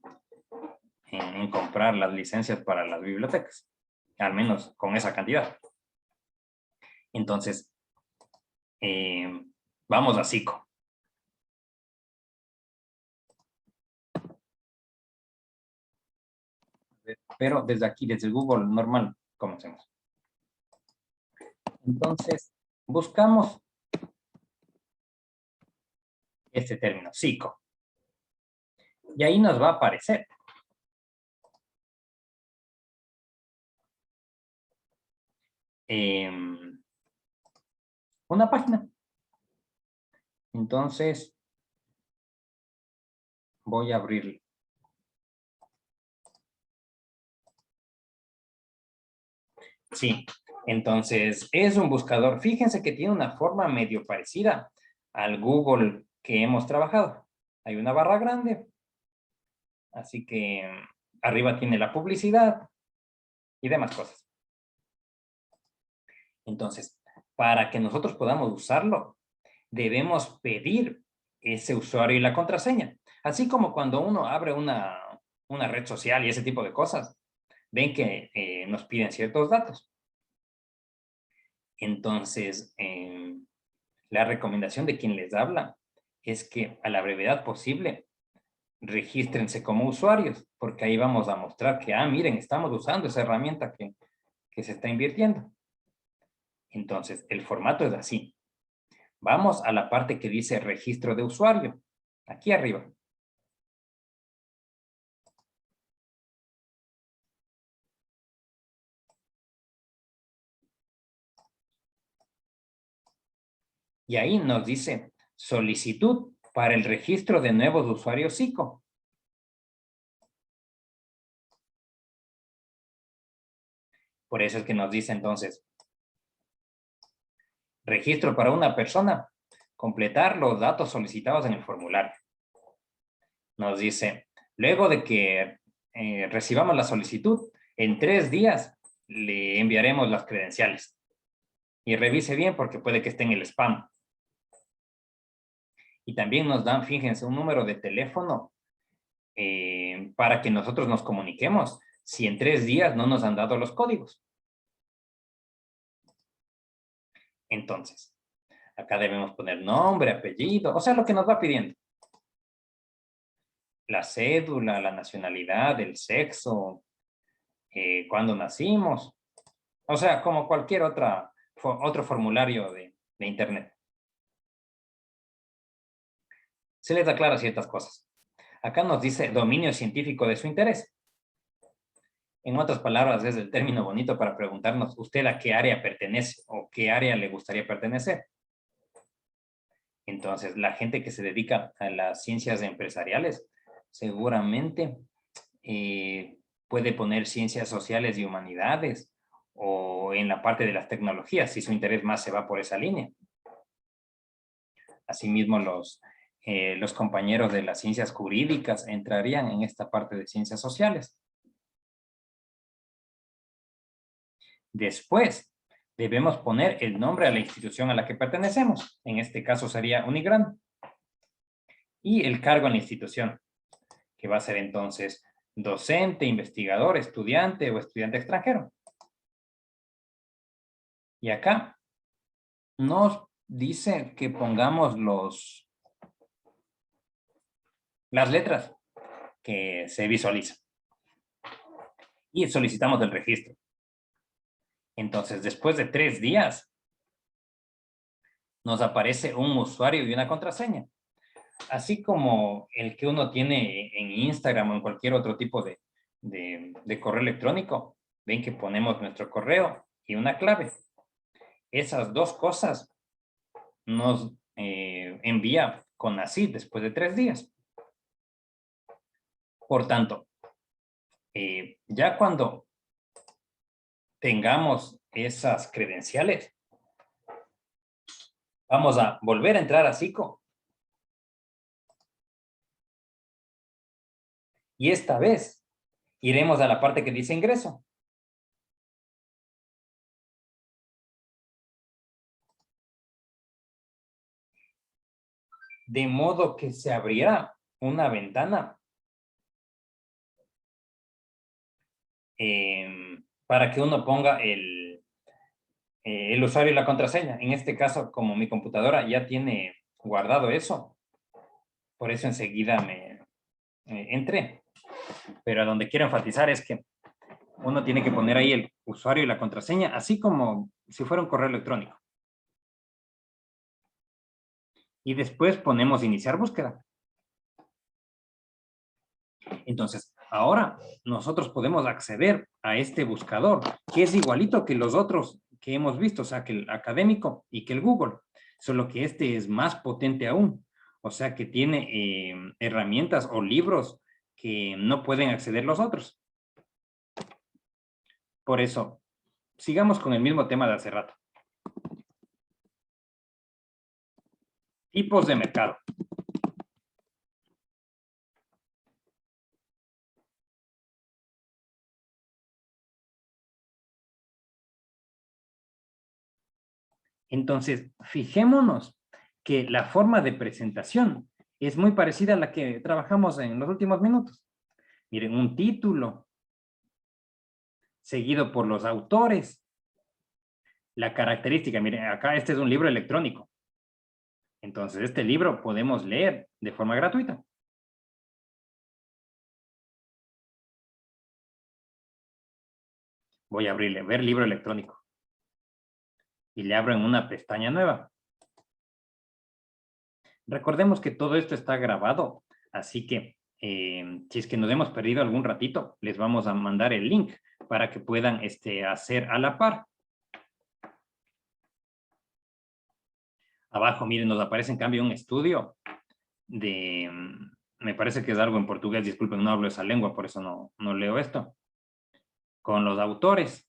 A: comprar las licencias para las bibliotecas, al menos con esa cantidad. Entonces, vamos a SICO. Pero desde aquí, desde Google normal, comencemos. Entonces, buscamos este término, SICO. Y ahí nos va a aparecer. Una página. Entonces, voy a abrir. Sí, entonces es un buscador. Fíjense que tiene una forma medio parecida al Google que hemos trabajado. Hay una barra grande. Así que arriba tiene la publicidad y demás cosas. Entonces, para que nosotros podamos usarlo, debemos pedir ese usuario y la contraseña. Así como cuando uno abre una red social y ese tipo de cosas, ven que nos piden ciertos datos. Entonces, la recomendación de quien les habla es que a la brevedad posible regístrense como usuarios, porque ahí vamos a mostrar que, miren, estamos usando esa herramienta que se está invirtiendo. Entonces, el formato es así. Vamos a la parte que dice registro de usuario, aquí arriba. Y ahí nos dice solicitud para el registro de nuevos usuarios SICO. Por eso es que nos dice entonces, registro para una persona, completar los datos solicitados en el formulario. Nos dice, luego de que recibamos la solicitud, en 3 días le enviaremos las credenciales. Y revise bien porque puede que esté en el spam. Y también nos dan, fíjense, un número de teléfono para que nosotros nos comuniquemos si en 3 días no nos han dado los códigos? Entonces, acá debemos poner nombre, apellido, o sea, lo que nos va pidiendo. La cédula, la nacionalidad, el sexo, cuándo nacimos. O sea, como cualquier otro formulario de internet. Se les aclara ciertas cosas. Acá nos dice dominio científico de su interés. En otras palabras, es el término bonito para preguntarnos usted a qué área pertenece o qué área le gustaría pertenecer. Entonces, la gente que se dedica a las ciencias empresariales seguramente puede poner ciencias sociales y humanidades o en la parte de las tecnologías, si su interés más se va por esa línea. Asimismo, los compañeros de las ciencias jurídicas entrarían en esta parte de ciencias sociales. Después, debemos poner el nombre a la institución a la que pertenecemos. En este caso sería Unigran. Y el cargo en la institución, que va a ser entonces docente, investigador, estudiante o estudiante extranjero. Y acá nos dice que pongamos las letras que se visualizan. Y solicitamos el registro. Entonces, después de 3 días, nos aparece un usuario y una contraseña. Así como el que uno tiene en Instagram o en cualquier otro tipo de correo electrónico. Ven que ponemos nuestro correo y una clave. Esas dos cosas nos envía CONACYT después de 3 días. Por tanto, ya cuando tengamos esas credenciales, vamos a volver a entrar a SICO. Y esta vez iremos a la parte que dice ingreso. De modo que se abrirá una ventana para que uno ponga el usuario y la contraseña. En este caso, como mi computadora ya tiene guardado eso, por eso enseguida me entré. Pero a donde quiero enfatizar es que uno tiene que poner ahí el usuario y la contraseña, así como si fuera un correo electrónico. Y después ponemos iniciar búsqueda. Entonces, ahora nosotros podemos acceder a este buscador, que es igualito que los otros que hemos visto, o sea, que el académico y que el Google, solo que este es más potente aún. O sea, que tiene herramientas o libros que no pueden acceder los otros. Por eso, sigamos con el mismo tema de hace rato. Tipos de mercado. Entonces, fijémonos que la forma de presentación es muy parecida a la que trabajamos en los últimos minutos. Miren, un título, seguido por los autores. La característica, miren, acá este es un libro electrónico. Entonces, este libro podemos leer de forma gratuita. Voy a abrirle, ver libro electrónico. Y le abro en una pestaña nueva. Recordemos que todo esto está grabado, así que si es que nos hemos perdido algún ratito, les vamos a mandar el link para que puedan hacer a la par. Abajo, miren, nos aparece en cambio un estudio de, me parece que es algo en portugués, disculpen, no hablo esa lengua, por eso no leo esto. Con los autores,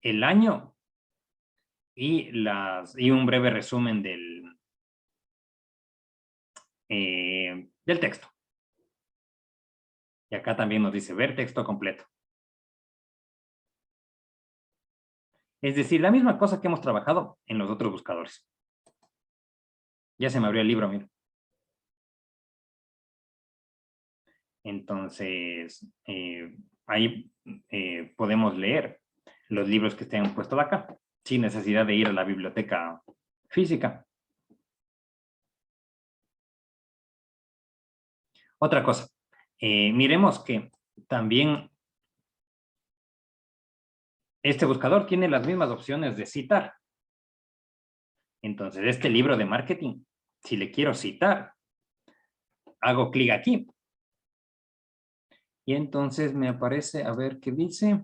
A: el año y un breve resumen del texto. Y acá también nos dice ver texto completo. Es decir, la misma cosa que hemos trabajado en los otros buscadores. Ya se me abrió el libro, mira. Entonces, ahí podemos leer los libros que estén puestos acá, sin necesidad de ir a la biblioteca física. Otra cosa, miremos que también este buscador tiene las mismas opciones de citar. Entonces, este libro de marketing, si le quiero citar, hago clic aquí. Y entonces me aparece, a ver qué dice.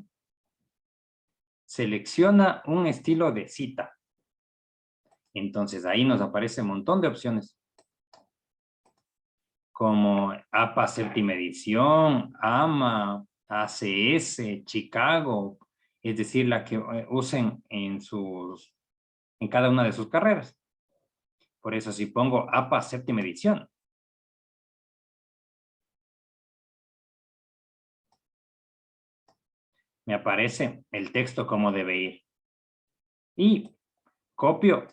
A: Selecciona un estilo de cita. Entonces, ahí nos aparece un montón de opciones. Como APA séptima edición, AMA, ACS, Chicago, es decir, la que usen en cada una de sus carreras. Por eso si pongo APA séptima edición, me aparece el texto como debe ir. Y copio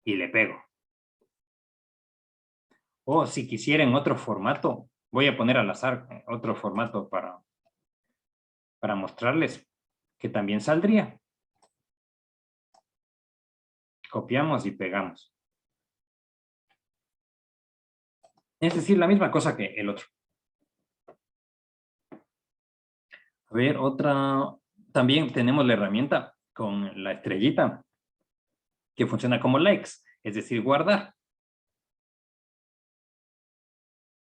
A: y le pego. O si quisiera en otro formato, voy a poner al azar otro formato para mostrarles que también saldría. Copiamos y pegamos. Es decir, la misma cosa que el otro. A ver, otra. También tenemos la herramienta con la estrellita que funciona como likes, es decir, guardar.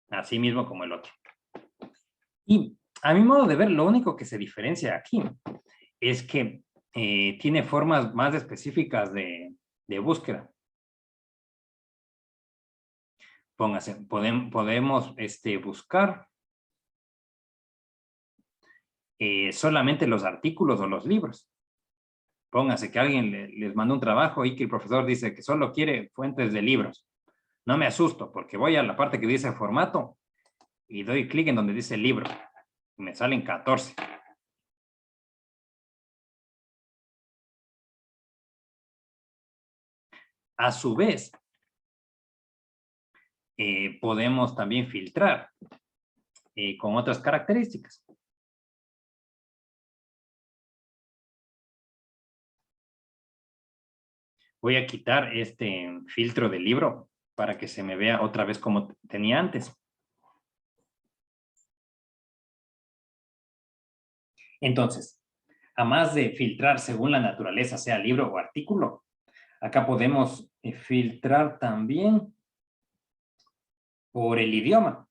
A: Así mismo como el otro. Y a mi modo de ver, lo único que se diferencia aquí es que tiene formas más específicas de búsqueda. Póngase, podemos buscar solamente los artículos o los libros. Póngase que alguien les mandó un trabajo y que el profesor dice que solo quiere fuentes de libros. No me asusto porque voy a la parte que dice formato y doy clic en donde dice libro. Y me salen 14. A su vez, podemos también filtrar con otras características. Voy a quitar este filtro del libro para que se me vea otra vez como tenía antes. Entonces, a más de filtrar según la naturaleza, sea libro o artículo, acá podemos filtrar también por el idioma.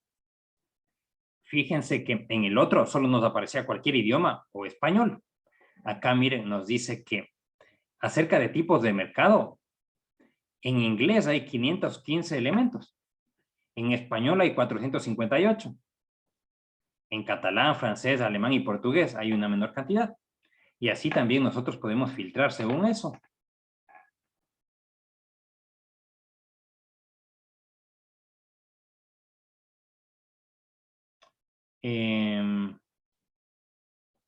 A: Fíjense que en el otro solo nos aparecía cualquier idioma o español. Acá, miren, nos dice que acerca de tipos de mercado, en inglés hay 515 elementos. En español hay 458. En catalán, francés, alemán y portugués hay una menor cantidad. Y así también nosotros podemos filtrar según eso. Y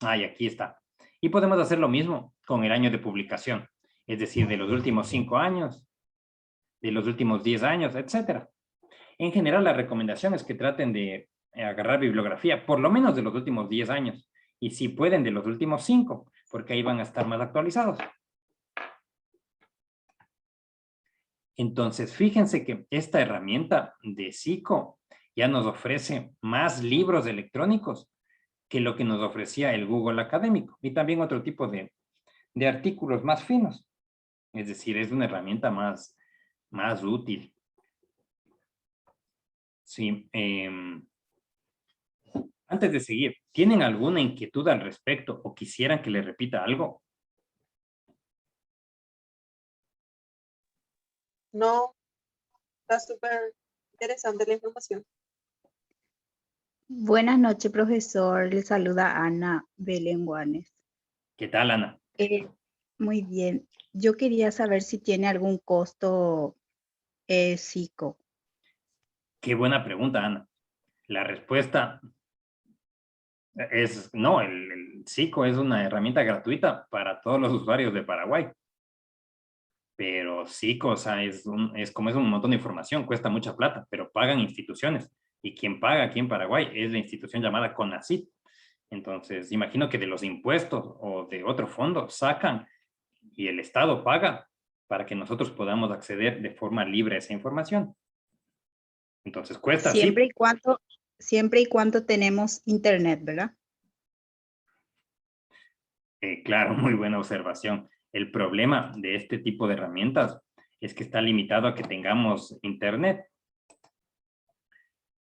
A: aquí está. Y podemos hacer lo mismo con el año de publicación. Es decir, de los últimos 5 años, de los últimos 10 años, etc. En general, la recomendación es que traten de agarrar bibliografía, por lo menos de los últimos 10 años. Y si pueden, de los últimos 5, porque ahí van a estar más actualizados. Entonces, fíjense que esta herramienta de Zico ya nos ofrece más libros electrónicos que lo que nos ofrecía el Google Académico y también otro tipo de artículos más finos. Es decir, es una herramienta más útil. Sí. Antes de seguir, ¿tienen alguna inquietud al respecto o quisieran que le repita algo?
E: No, está súper interesante la información.
F: Buenas noches, profesor. Le saluda Ana Belén Guanes.
A: ¿Qué tal, Ana?
F: Muy bien. Yo quería saber si tiene algún costo Zico.
A: Qué buena pregunta, Ana. La respuesta es no, el Zico es una herramienta gratuita para todos los usuarios de Paraguay. Pero Zico, o sea, es como es un montón de información, cuesta mucha plata, pero pagan instituciones. Y quien paga aquí en Paraguay es la institución llamada CONACYT. Entonces, imagino que de los impuestos o de otro fondo sacan y el Estado paga para que nosotros podamos acceder de forma libre a esa información. Entonces, cuesta,
F: Siempre
A: sí.
F: siempre y cuando tenemos internet, ¿verdad?
A: Claro, muy buena observación. El problema de este tipo de herramientas es que está limitado a que tengamos internet.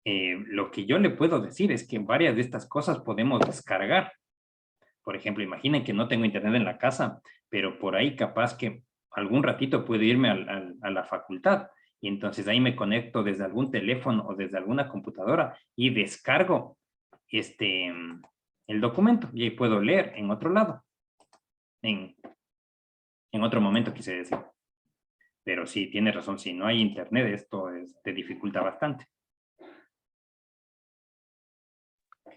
A: Lo que yo le puedo decir es que varias de estas cosas podemos descargar. Por ejemplo, imaginen que no tengo internet en la casa, pero por ahí capaz que algún ratito puedo irme a la facultad y entonces ahí me conecto desde algún teléfono o desde alguna computadora y descargo el documento y ahí puedo leer en otro lado. En otro momento quise decir. Pero sí, tiene razón, si no hay internet, esto te dificulta bastante.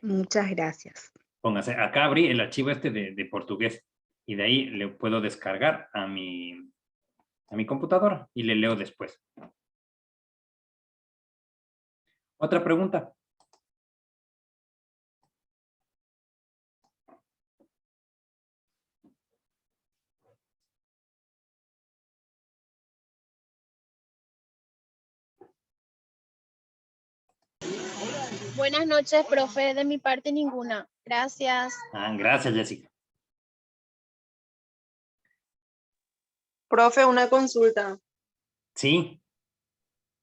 F: Muchas gracias.
A: Póngase, acá abrí el archivo de portugués y de ahí le puedo descargar a mi computadora y le leo después. ¿Otra pregunta?
G: Buenas noches, profe. De mi parte, ninguna. Gracias.
A: Gracias, Jessica.
E: Profe, una consulta.
A: Sí.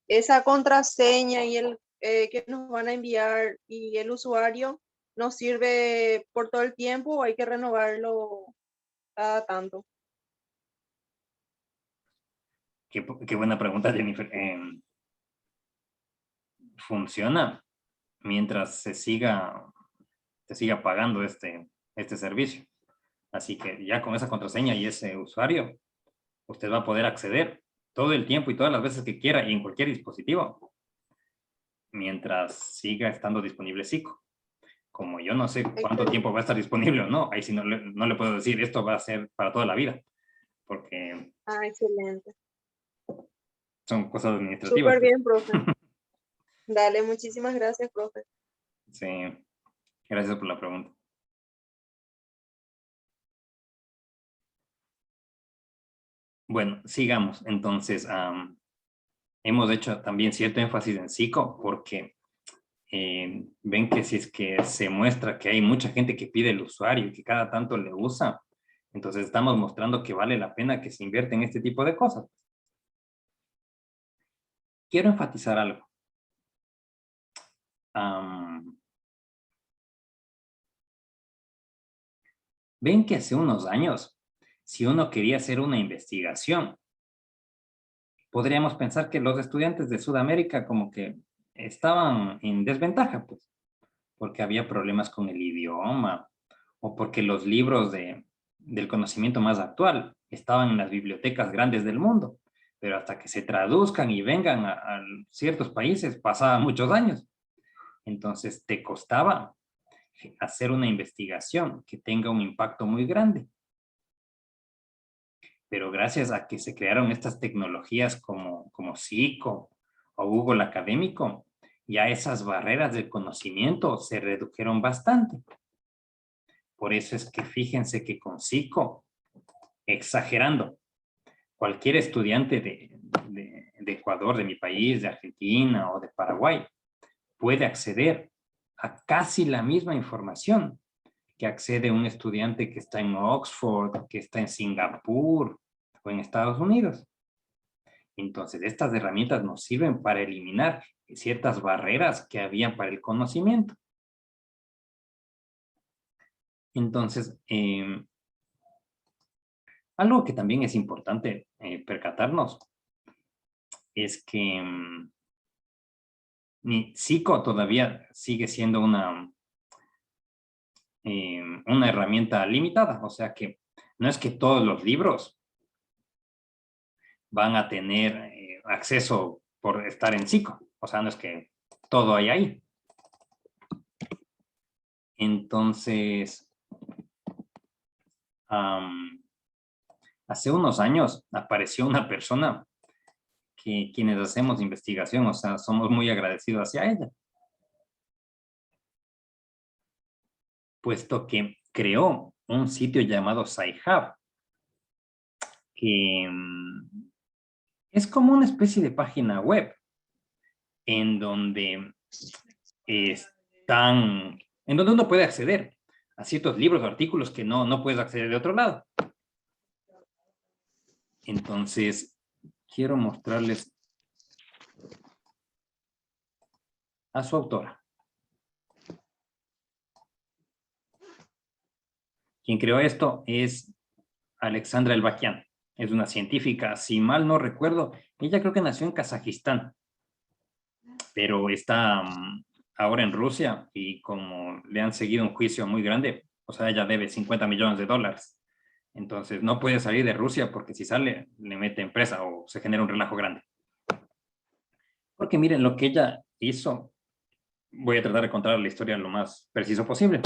E: Esa contraseña y el que nos van a enviar y el usuario, ¿nos sirve por todo el tiempo o hay que renovarlo cada tanto?
A: Qué buena pregunta, Jennifer. Funciona mientras se siga pagando este servicio. Así que ya con esa contraseña y ese usuario, usted va a poder acceder todo el tiempo y todas las veces que quiera y en cualquier dispositivo, mientras siga estando disponible SICO. Como yo no sé cuánto tiempo va a estar disponible o no, ahí sí no le puedo decir esto va a ser para toda la vida, porque
E: excelente.
A: son cosas administrativas.
E: Súper bien, profe. Dale, muchísimas gracias, profe.
A: Sí, gracias por la pregunta. Bueno, sigamos. Entonces, hemos hecho también cierto énfasis en SICO porque ven que si es que se muestra que hay mucha gente que pide el usuario y que cada tanto le usa, entonces estamos mostrando que vale la pena que se invierta en este tipo de cosas. Quiero enfatizar algo. Ven que hace unos años, si uno quería hacer una investigación, podríamos pensar que los estudiantes de Sudamérica como que estaban en desventaja, pues, porque había problemas con el idioma o porque los libros del conocimiento más actual estaban en las bibliotecas grandes del mundo, pero hasta que se traduzcan y vengan a ciertos países pasaban muchos años. Entonces te costaba hacer una investigación que tenga un impacto muy grande. Pero gracias a que se crearon estas tecnologías como SICO o Google Académico, ya esas barreras del conocimiento se redujeron bastante. Por eso es que fíjense que con SICO, exagerando, cualquier estudiante de Ecuador, de mi país, de Argentina o de Paraguay, puede acceder a casi la misma información que accede un estudiante que está en Oxford, que está en Singapur o en Estados Unidos. Entonces, estas herramientas nos sirven para eliminar ciertas barreras que habían para el conocimiento. Entonces, algo que también es importante percatarnos es que SICO todavía sigue siendo una herramienta limitada, o sea que no es que todos los libros van a tener acceso por estar en SICO, o sea, no es que todo hay ahí. Entonces, hace unos años apareció una persona que quienes hacemos investigación, o sea, somos muy agradecidos hacia ella, puesto que creó un sitio llamado Sci-Hub, que es como una especie de página web en donde uno puede acceder a ciertos libros o artículos que no puedes acceder de otro lado. Entonces, quiero mostrarles a su autora. Quien creó esto es Alexandra Elbakian. Es una científica, si mal no recuerdo, ella creo que nació en Kazajistán, pero está ahora en Rusia y como le han seguido un juicio muy grande, o sea, ella debe $50 millones. Entonces no puede salir de Rusia porque si sale, le mete presa o se genera un relajo grande. Porque miren, lo que ella hizo, voy a tratar de contar la historia lo más preciso posible,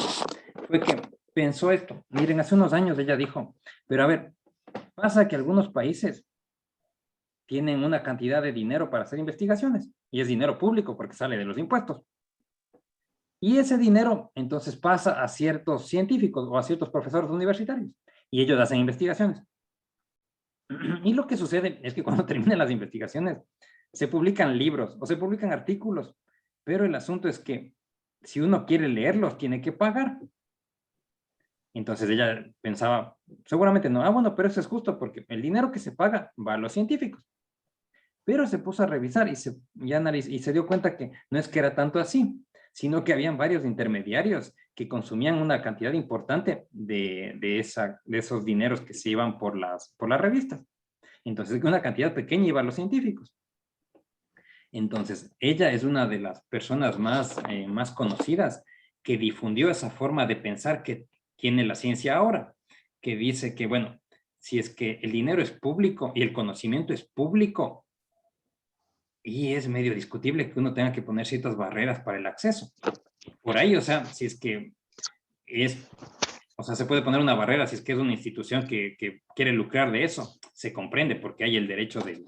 A: fue que pensó esto. Miren, hace unos años ella dijo, pero a ver, pasa que algunos países tienen una cantidad de dinero para hacer investigaciones y es dinero público porque sale de los impuestos. Y ese dinero entonces pasa a ciertos científicos o a ciertos profesores universitarios y ellos hacen investigaciones. Y lo que sucede es que cuando terminan las investigaciones se publican libros o se publican artículos, pero el asunto es que si uno quiere leerlos tiene que pagar. Entonces ella pensaba, seguramente no, bueno, pero eso es justo porque el dinero que se paga va a los científicos. Pero se puso a revisar y se dio cuenta que no es que era tanto así, sino que habían varios intermediarios que consumían una cantidad importante de esos dineros que se iban por las revistas. Entonces, una cantidad pequeña iba a los científicos. Entonces, ella es una de las personas más conocidas que difundió esa forma de pensar que tiene la ciencia ahora, que dice que, bueno, si es que el dinero es público y el conocimiento es público, y es medio discutible que uno tenga que poner ciertas barreras para el acceso. Por ahí, o sea, si es que se puede poner una barrera si es que es una institución que quiere lucrar de eso, se comprende porque hay el derecho de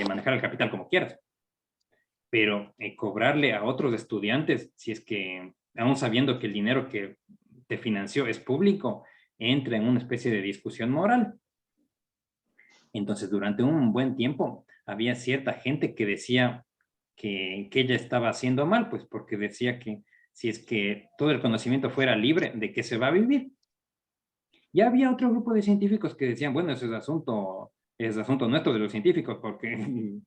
A: manejar el capital como quieras. Pero cobrarle a otros estudiantes, si es que, aún sabiendo que el dinero que te financió es público, entra en una especie de discusión moral. Entonces, durante un buen tiempo, había cierta gente que decía que ella estaba haciendo mal, pues porque decía que si es que todo el conocimiento fuera libre, ¿de qué se va a vivir? Y había otro grupo de científicos que decían, bueno, ese es asunto nuestro de los científicos, porque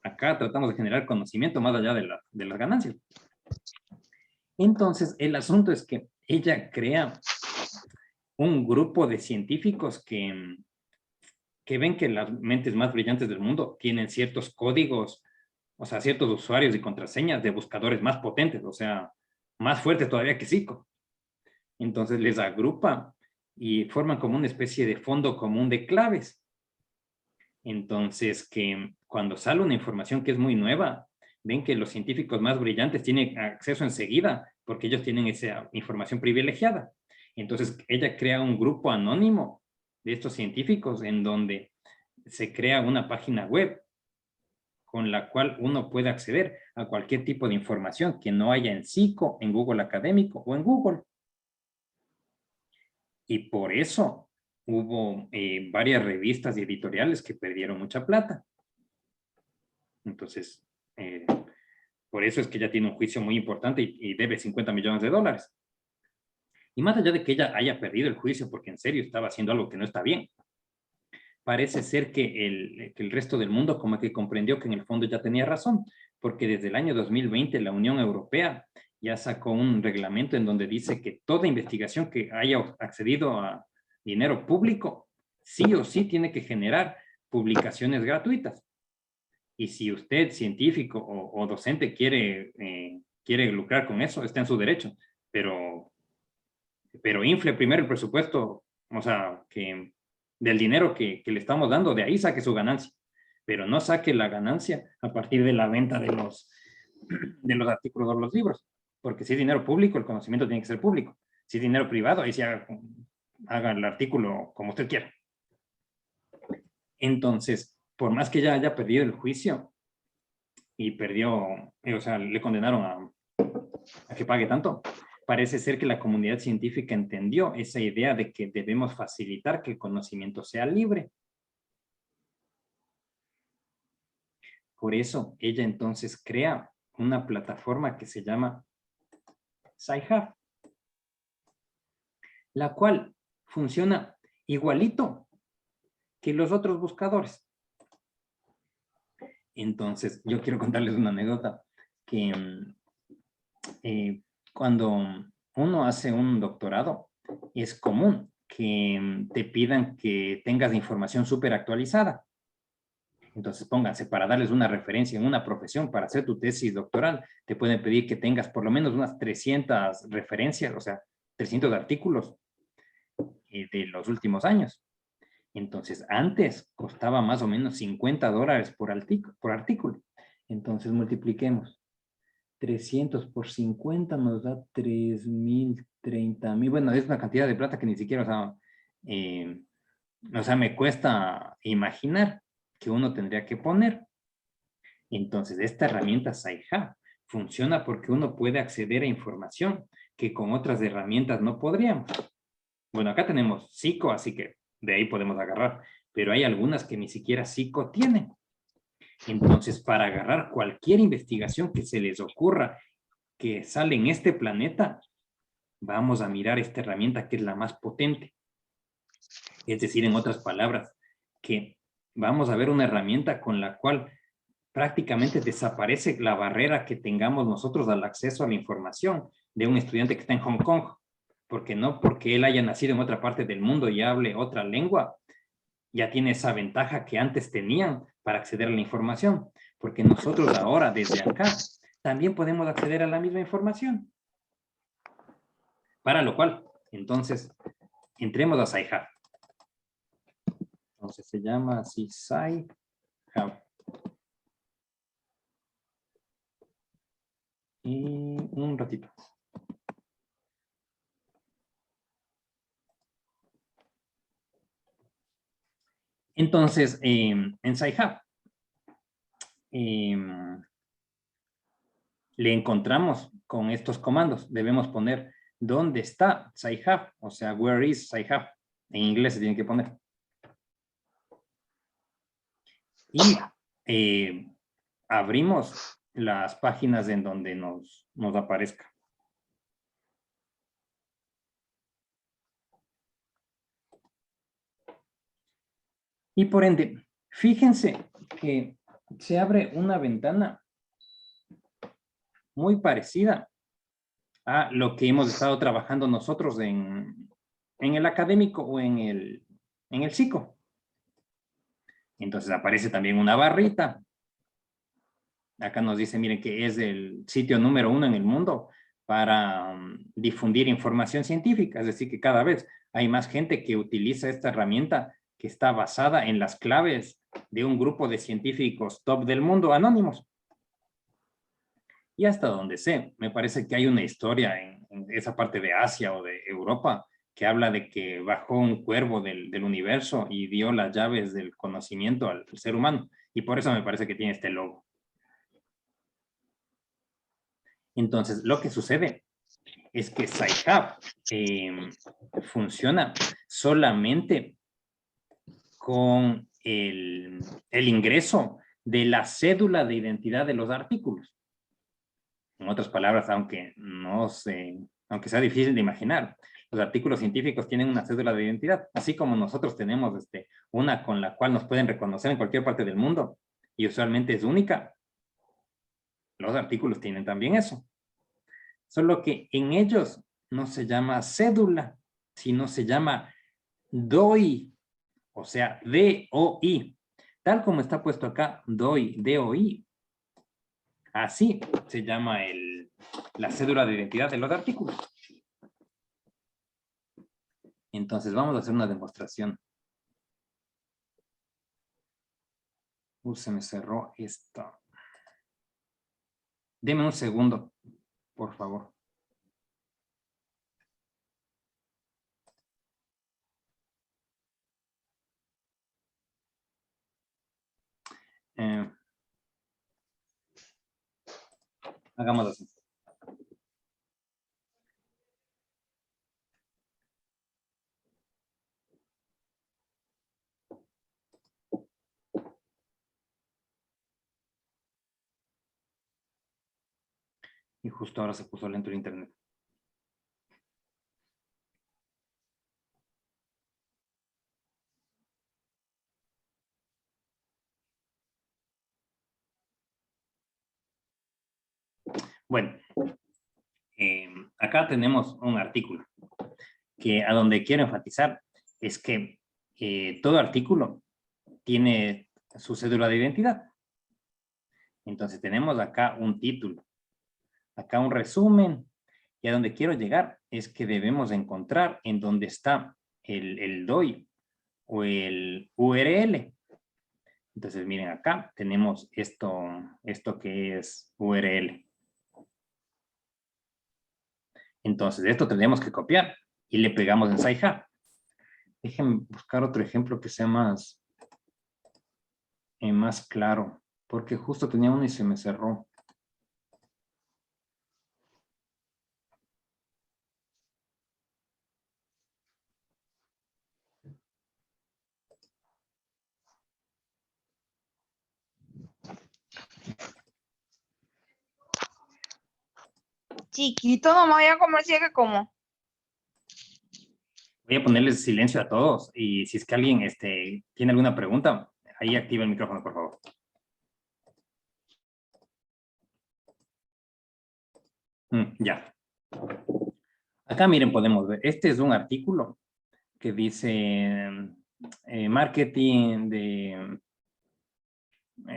A: acá tratamos de generar conocimiento más allá de las ganancias. Entonces, el asunto es que ella crea un grupo de científicos que ven que las mentes más brillantes del mundo tienen ciertos códigos, o sea, ciertos usuarios y contraseñas de buscadores más potentes, o sea, más fuertes todavía que Zico. Entonces les agrupa y forman como una especie de fondo común de claves. Entonces, que cuando sale una información que es muy nueva, ven que los científicos más brillantes tienen acceso enseguida porque ellos tienen esa información privilegiada. Entonces, ella crea un grupo anónimo de estos científicos en donde se crea una página web con la cual uno puede acceder a cualquier tipo de información que no haya en Zico, en Google Académico o en Google. Y por eso hubo varias revistas y editoriales que perdieron mucha plata. Entonces, por eso es que ella tiene un juicio muy importante y debe $50 millones. Y más allá de que ella haya perdido el juicio porque en serio estaba haciendo algo que no está bien, parece ser que el resto del mundo como que comprendió que en el fondo ya tenía razón, porque desde el año 2020 la Unión Europea ya sacó un reglamento en donde dice que toda investigación que haya accedido a dinero público, sí o sí tiene que generar publicaciones gratuitas. Y si usted, científico o docente, quiere lucrar con eso, está en su derecho, pero infle primero el presupuesto, o sea, que del dinero que le estamos dando, de ahí saque su ganancia, pero no saque la ganancia a partir de la venta de los artículos o los libros, porque si es dinero público, el conocimiento tiene que ser público. Si es dinero privado, ahí sí haga el artículo como usted quiera. Entonces, por más que ella haya perdido el juicio y perdió, o sea, le condenaron a que pague tanto, parece ser que la comunidad científica entendió esa idea de que debemos facilitar que el conocimiento sea libre. Por eso, ella entonces crea una plataforma que se llama Sci-Hub, la cual funciona igualito que los otros buscadores. Entonces, yo quiero contarles una anécdota que cuando uno hace un doctorado, es común que te pidan que tengas información súper actualizada. Entonces, pónganse, para darles una referencia en una profesión, para hacer tu tesis doctoral, te pueden pedir que tengas por lo menos unas 300 referencias, o sea, 300 artículos de los últimos años. Entonces, antes costaba más o menos $50 por artículo. Entonces, multipliquemos. 300 por 50 nos da 3,000, 30,000. Bueno, es una cantidad de plata que ni siquiera, o sea, me cuesta imaginar que uno tendría que poner. Entonces, esta herramienta Sci-Hub funciona porque uno puede acceder a información que con otras herramientas no podríamos. Bueno, acá tenemos Psico, así que de ahí podemos agarrar, pero hay algunas que ni siquiera Psico tienen. Entonces, para agarrar cualquier investigación que se les ocurra que sale en este planeta, vamos a mirar esta herramienta que es la más potente. Es decir, en otras palabras, que vamos a ver una herramienta con la cual prácticamente desaparece la barrera que tengamos nosotros al acceso a la información de un estudiante que está en Hong Kong. Porque no porque él haya nacido en otra parte del mundo y hable otra lengua, ya tiene esa ventaja que antes tenían para acceder a la información. Porque nosotros ahora, desde acá, también podemos acceder a la misma información. Para lo cual, entonces, entremos a Sci-Hub. Entonces se llama así Sci-Hub. Y un ratito. Entonces, en Sci-Hub le encontramos con estos comandos. Debemos poner dónde está Sci-Hub, o sea, where is Sci-Hub. En inglés se tiene que poner. Y abrimos las páginas en donde nos aparezca. Y por ende, fíjense que se abre una ventana muy parecida a lo que hemos estado trabajando nosotros en el académico o en el psico. Entonces aparece también una barrita. Acá nos dice, miren, que es el sitio número 1 en el mundo para difundir información científica. Es decir, que cada vez hay más gente que utiliza esta herramienta que está basada en las claves de un grupo de científicos top del mundo anónimos. Y hasta donde sé, me parece que hay una historia en esa parte de Asia o de Europa que habla de que bajó un cuervo del universo y dio las llaves del conocimiento al ser humano. Y por eso me parece que tiene este logo. Entonces, lo que sucede es que Sci-Hub funciona solamente con el ingreso de la cédula de identidad de los artículos. En otras palabras, aunque sea difícil de imaginar, los artículos científicos tienen una cédula de identidad, así como nosotros tenemos una con la cual nos pueden reconocer en cualquier parte del mundo y usualmente es única. Los artículos tienen también eso. Solo que en ellos no se llama cédula, sino se llama DOI, o sea, D-O-I. Tal como está puesto acá, DOI, D-O-I. Así se llama la cédula de identidad de los artículos. Entonces vamos a hacer una demostración. Se me cerró esto. Deme un segundo, por favor. Hagamos así. Y justo ahora se puso lento el internet. Bueno, acá tenemos un artículo que a donde quiero enfatizar es que todo artículo tiene su cédula de identidad. Entonces tenemos acá un título, acá un resumen, y a donde quiero llegar es que debemos encontrar en donde está el DOI o el URL. Entonces miren acá tenemos esto que es URL. Entonces esto tendríamos que copiar y le pegamos en Sci-Hub. Déjenme buscar otro ejemplo que sea más claro, porque justo tenía uno y se me cerró.
D: Chiquito, no me voy a comer si es que como.
A: Voy a ponerles silencio a todos y si es que alguien tiene alguna pregunta, ahí activa el micrófono, por favor. Ya. Acá miren, podemos ver. Este es un artículo que dice marketing de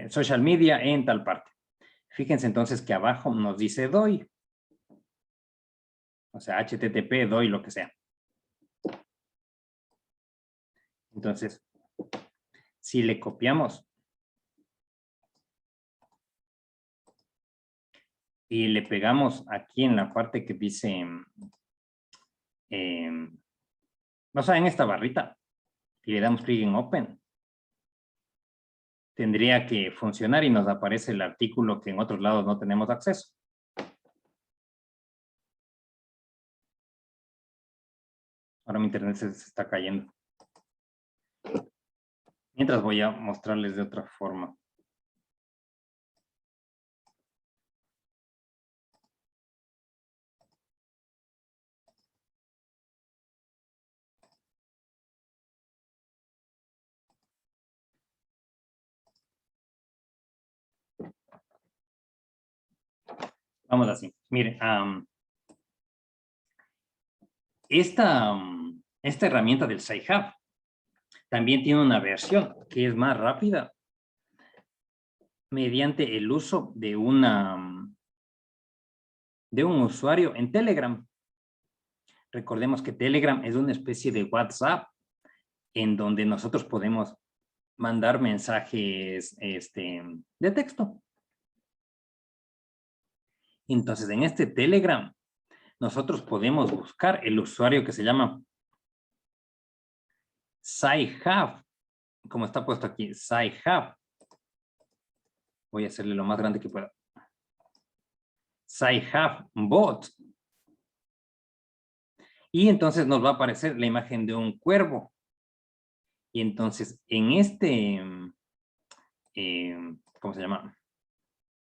A: social media en tal parte. Fíjense entonces que abajo nos dice DOI. O sea, HTTP, DOI, lo que sea. Entonces, si le copiamos y le pegamos aquí en la parte que dice, o sea, en esta barrita, y le damos clic en Open, tendría que funcionar y nos aparece el artículo que en otros lados no tenemos acceso. Ahora mi internet se está cayendo. Mientras voy a mostrarles de otra forma. Vamos así. Miren, esta herramienta del Sci-Hub también tiene una versión que es más rápida mediante el uso de un usuario en Telegram. Recordemos que Telegram es una especie de WhatsApp en donde nosotros podemos mandar mensajes de texto. Entonces, en este Telegram, nosotros podemos buscar el usuario que se llama Sci-Hub, como está puesto aquí, Sci-Hub. Voy a hacerle lo más grande que pueda. Sci-Hub Bot. Y entonces nos va a aparecer la imagen de un cuervo. Y entonces, en ¿cómo se llama?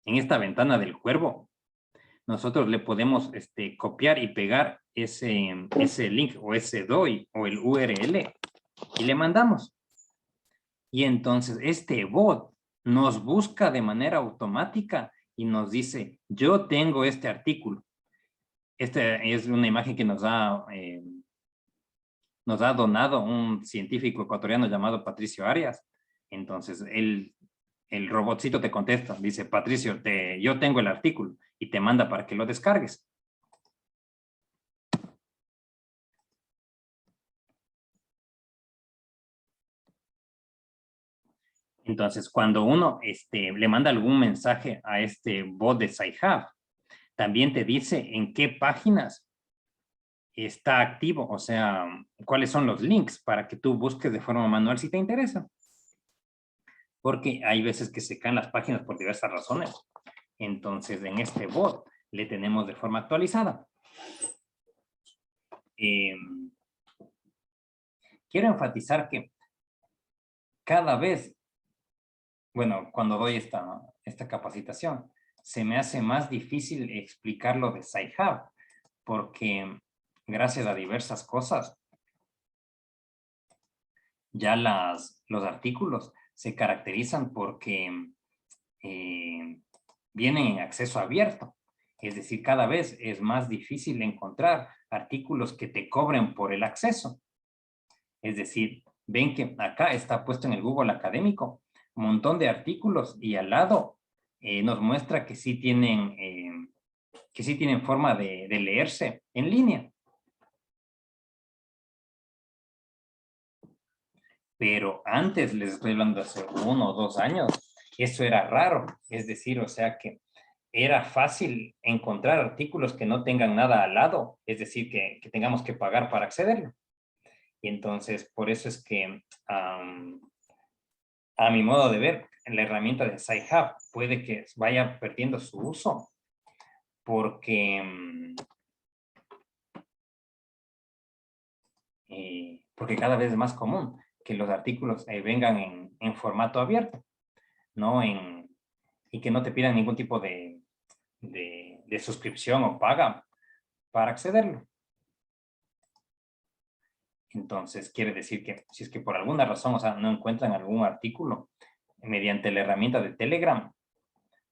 A: En esta ventana del cuervo, nosotros le podemos copiar y pegar ese link o ese DOI o el URL y le mandamos. Y entonces este bot nos busca de manera automática y nos dice, yo tengo este artículo. Esta es una imagen que nos ha donado un científico ecuatoriano llamado Patricio Arias. Entonces el robotcito te contesta, dice, Patricio, yo tengo el artículo y te manda para que lo descargues. Entonces, cuando uno le manda algún mensaje a este bot de Sci-Hub, también te dice en qué páginas está activo, o sea, cuáles son los links para que tú busques de forma manual si te interesa. Porque hay veces que se caen las páginas por diversas razones. Entonces, en este bot le tenemos de forma actualizada. Quiero enfatizar que cada vez, bueno, cuando doy esta capacitación, se me hace más difícil explicar lo de Sci-Hub, porque gracias a diversas cosas, ya los artículos se caracterizan porque vienen en acceso abierto. Es decir, cada vez es más difícil encontrar artículos que te cobren por el acceso. Es decir, ven que acá está puesto en el Google Académico un montón de artículos y al lado nos muestra que sí tienen forma de leerse en línea. Pero antes, les estoy hablando de hace 1 o 2 años, eso era raro. Es decir, o sea que era fácil encontrar artículos que no tengan nada al lado, es decir, que tengamos que pagar para accederlo. Y entonces, por eso es que, a mi modo de ver, la herramienta de Sci-Hub puede que vaya perdiendo su uso, porque cada vez es más común que los artículos vengan en formato abierto, ¿no? Y que no te pidan ningún tipo de suscripción o paga para accederlo. Entonces, quiere decir que si es que por alguna razón, o sea, no encuentran algún artículo, mediante la herramienta de Telegram,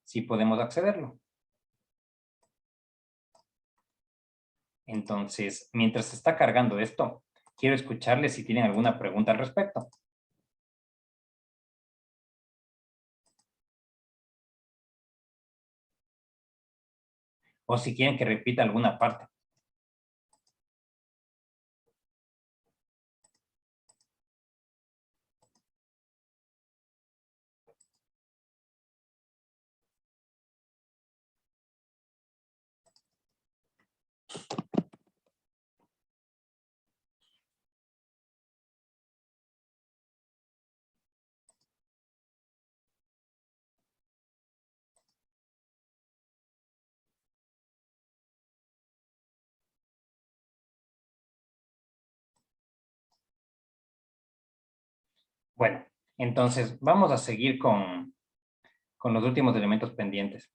A: sí podemos accederlo. Entonces, mientras se está cargando esto, quiero escucharles si tienen alguna pregunta al respecto. O si quieren que repita alguna parte. Bueno, entonces vamos a seguir con los últimos elementos pendientes.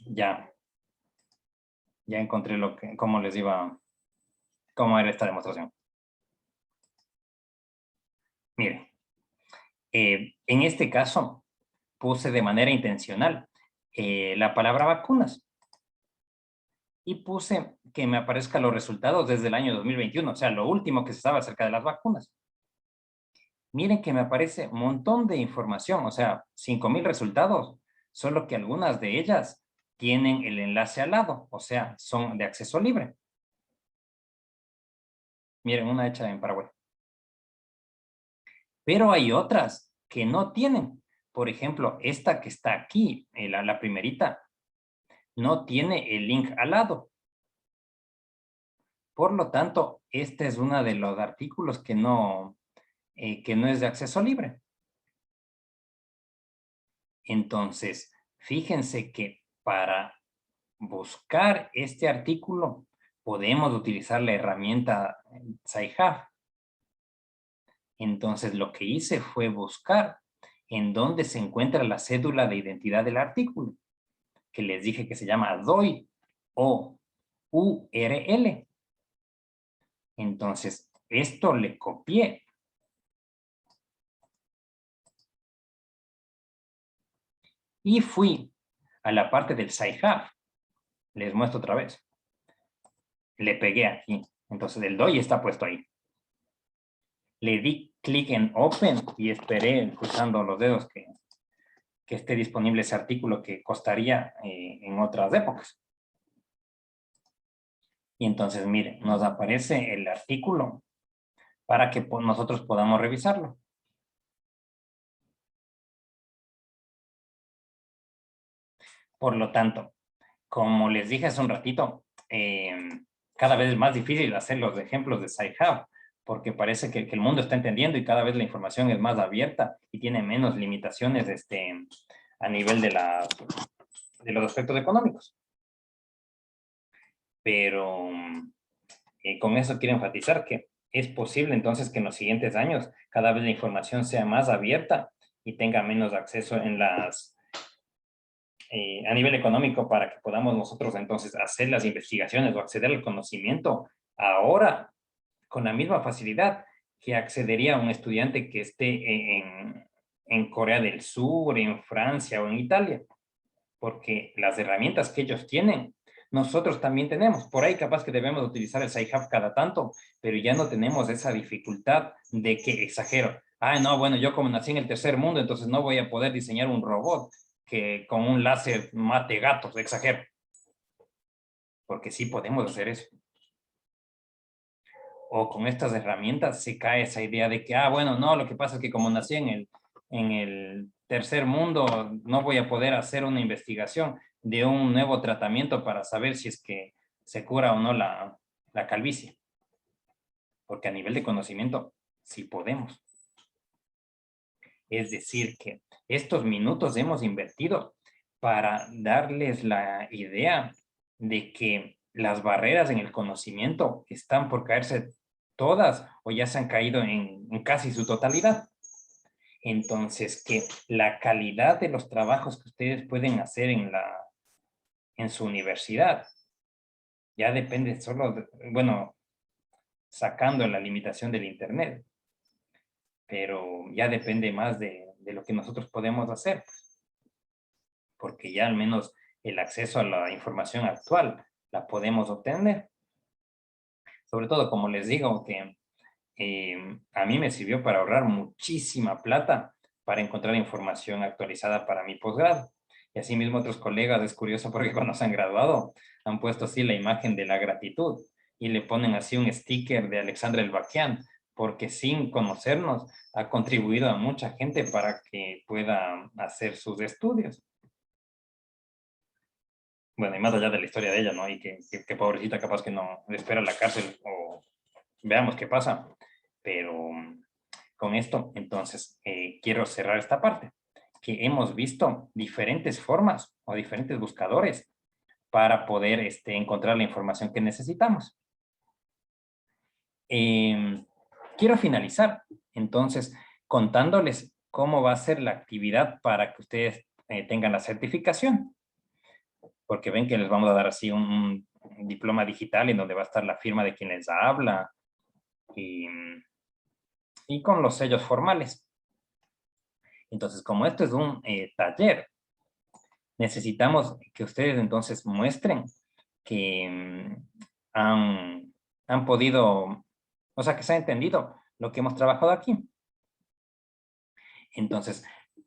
A: Ya encontré cómo era esta demostración. Miren, en este caso puse de manera intencional la palabra vacunas y puse que me aparezcan los resultados desde el año 2021, o sea, lo último que se sabe acerca de las vacunas. Miren que me aparece un montón de información, o sea, 5,000 resultados, solo que algunas de ellas tienen el enlace al lado, o sea, son de acceso libre. Miren, una hecha en Paraguay. Pero hay otras que no tienen. Por ejemplo, esta que está aquí, la primerita, no tiene el link al lado. Por lo tanto, este es uno de los artículos que no es de acceso libre. Entonces, fíjense que para buscar este artículo podemos utilizar la herramienta Sci-Hub. Entonces, lo que hice fue buscar en dónde se encuentra la cédula de identidad del artículo, que les dije que se llama DOI o URL. Entonces, esto le copié. Y fui a la parte del Sci-Hub. Les muestro otra vez. Le pegué aquí. Entonces, el DOI está puesto ahí. Le di clic en Open y esperé, cruzando los dedos, que esté disponible ese artículo que costaría en otras épocas. Y entonces, miren, nos aparece el artículo para que nosotros podamos revisarlo. Por lo tanto, como les dije hace un ratito, cada vez es más difícil hacer los ejemplos de Sci-Hub, porque parece que el mundo está entendiendo y cada vez la información es más abierta y tiene menos limitaciones a nivel de los aspectos económicos. Pero con eso quiero enfatizar que es posible entonces que en los siguientes años cada vez la información sea más abierta y tenga menos acceso a nivel económico para que podamos nosotros entonces hacer las investigaciones o acceder al conocimiento ahora con la misma facilidad que accedería un estudiante que esté en Corea del Sur, en Francia o en Italia, porque las herramientas que ellos tienen, nosotros también tenemos. Por ahí capaz que debemos utilizar el Sci-Hub cada tanto, pero ya no tenemos esa dificultad de que exagero. Ah, no, bueno, yo como nací en el tercer mundo, entonces no voy a poder diseñar un robot que con un láser mate gatos, exagero. Porque sí podemos hacer eso. O con estas herramientas se cae esa idea de que, bueno, no, lo que pasa es que como nací en el tercer mundo, no voy a poder hacer una investigación de un nuevo tratamiento para saber si es que se cura o no la calvicie. Porque a nivel de conocimiento, sí podemos. Es decir, que estos minutos hemos invertido para darles la idea de que las barreras en el conocimiento están por caerse todas o ya se han caído en casi su totalidad. Entonces, que la calidad de los trabajos que ustedes pueden hacer en su universidad ya depende solo, sacando la limitación del Internet, pero ya depende más de lo que nosotros podemos hacer, porque ya al menos el acceso a la información actual la podemos obtener. Sobre todo, como les digo, que a mí me sirvió para ahorrar muchísima plata para encontrar información actualizada para mi posgrado. Y asimismo otros colegas, es curioso porque cuando se han graduado han puesto así la imagen de la gratitud y le ponen así un sticker de Alexandra Elbaquian, porque sin conocernos ha contribuido a mucha gente para que pueda hacer sus estudios. Bueno, y más allá de la historia de ella, ¿no? Y que pobrecita capaz que no le espera la cárcel o veamos qué pasa. Pero con esto, entonces, quiero cerrar esta parte, que hemos visto diferentes formas o diferentes buscadores para poder encontrar la información que necesitamos. Quiero finalizar, entonces, contándoles cómo va a ser la actividad para que ustedes tengan la certificación. Porque ven que les vamos a dar así un diploma digital en donde va a estar la firma de quien les habla y con los sellos formales. Entonces, como esto es un taller, necesitamos que ustedes entonces muestren que han podido, o sea, que se ha entendido lo que hemos trabajado aquí. Entonces,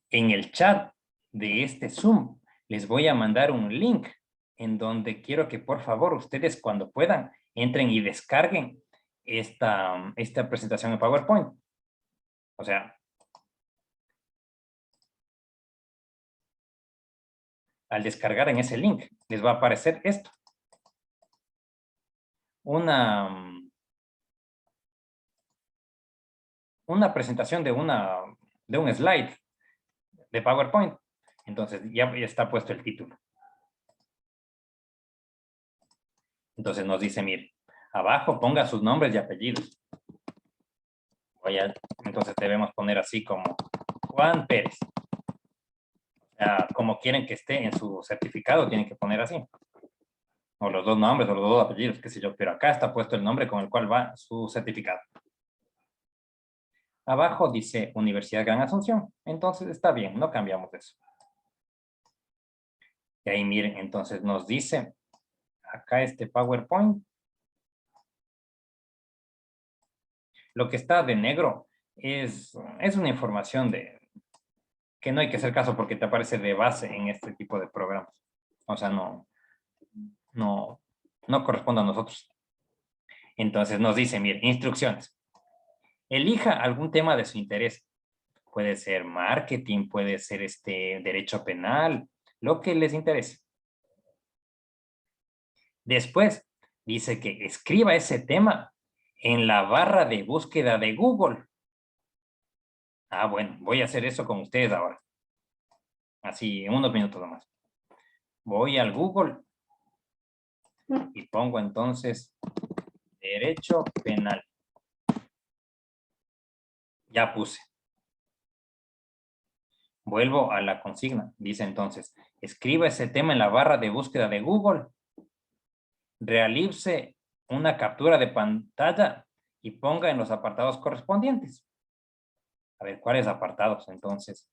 A: en el chat de este Zoom, les voy a mandar un link en donde quiero que por favor ustedes cuando puedan entren y descarguen esta presentación en PowerPoint. O sea, al descargar en ese link, les va a aparecer esto. Una presentación de un slide de PowerPoint. Entonces, ya está puesto el título. Entonces nos dice, mire, abajo ponga sus nombres y apellidos. Entonces debemos poner así como Juan Pérez. Como quieren que esté en su certificado, tienen que poner así. O los dos nombres o los dos apellidos, qué sé yo. Pero acá está puesto el nombre con el cual va su certificado. Abajo dice Universidad Gran Asunción. Entonces está bien, no cambiamos eso. Y ahí miren, entonces nos dice acá este PowerPoint. Lo que está de negro es una información que no hay que hacer caso porque te aparece de base en este tipo de programas. O sea, no corresponde a nosotros. Entonces nos dice, mire, instrucciones. Elija algún tema de su interés. Puede ser marketing, puede ser derecho penal, lo que les interese. Después dice que escriba ese tema en la barra de búsqueda de Google. Bueno, voy a hacer eso con ustedes ahora. Así, en unos minutos nomás. Voy al Google y pongo entonces derecho penal. Ya puse. Vuelvo a la consigna. Dice entonces, escriba ese tema en la barra de búsqueda de Google. Realice una captura de pantalla y ponga en los apartados correspondientes. A ver, ¿cuáles apartados? Entonces,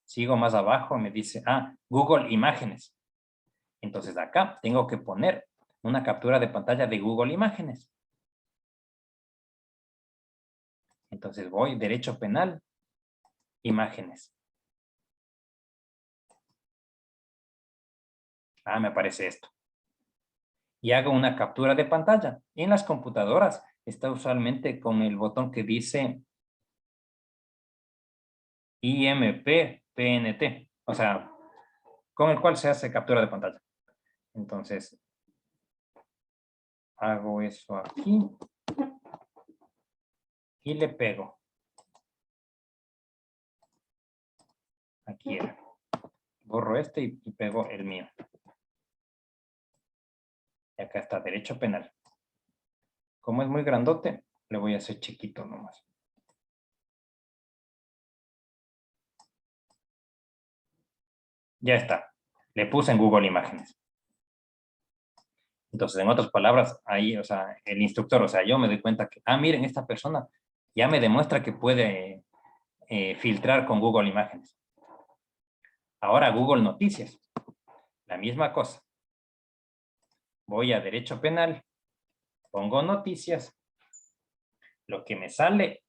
A: sigo más abajo, me dice, Google Imágenes. Entonces acá tengo que poner una captura de pantalla de Google Imágenes. Entonces voy, derecho penal, imágenes. Me aparece esto. Y hago una captura de pantalla. En las computadoras está usualmente con el botón que dice IMP PNT. O sea, con el cual se hace captura de pantalla. Entonces, hago eso aquí. Y le pego. Aquí era. Borro este y pego el mío. Y acá está, derecho penal. Como es muy grandote, le voy a hacer chiquito nomás. Ya está. Le puse en Google Imágenes. Entonces, en otras palabras, ahí, o sea, el instructor, o sea, yo me doy cuenta que, miren, esta persona ya me demuestra que puede filtrar con Google Imágenes. Ahora Google Noticias. La misma cosa. Voy a derecho penal, pongo noticias. Lo que me sale,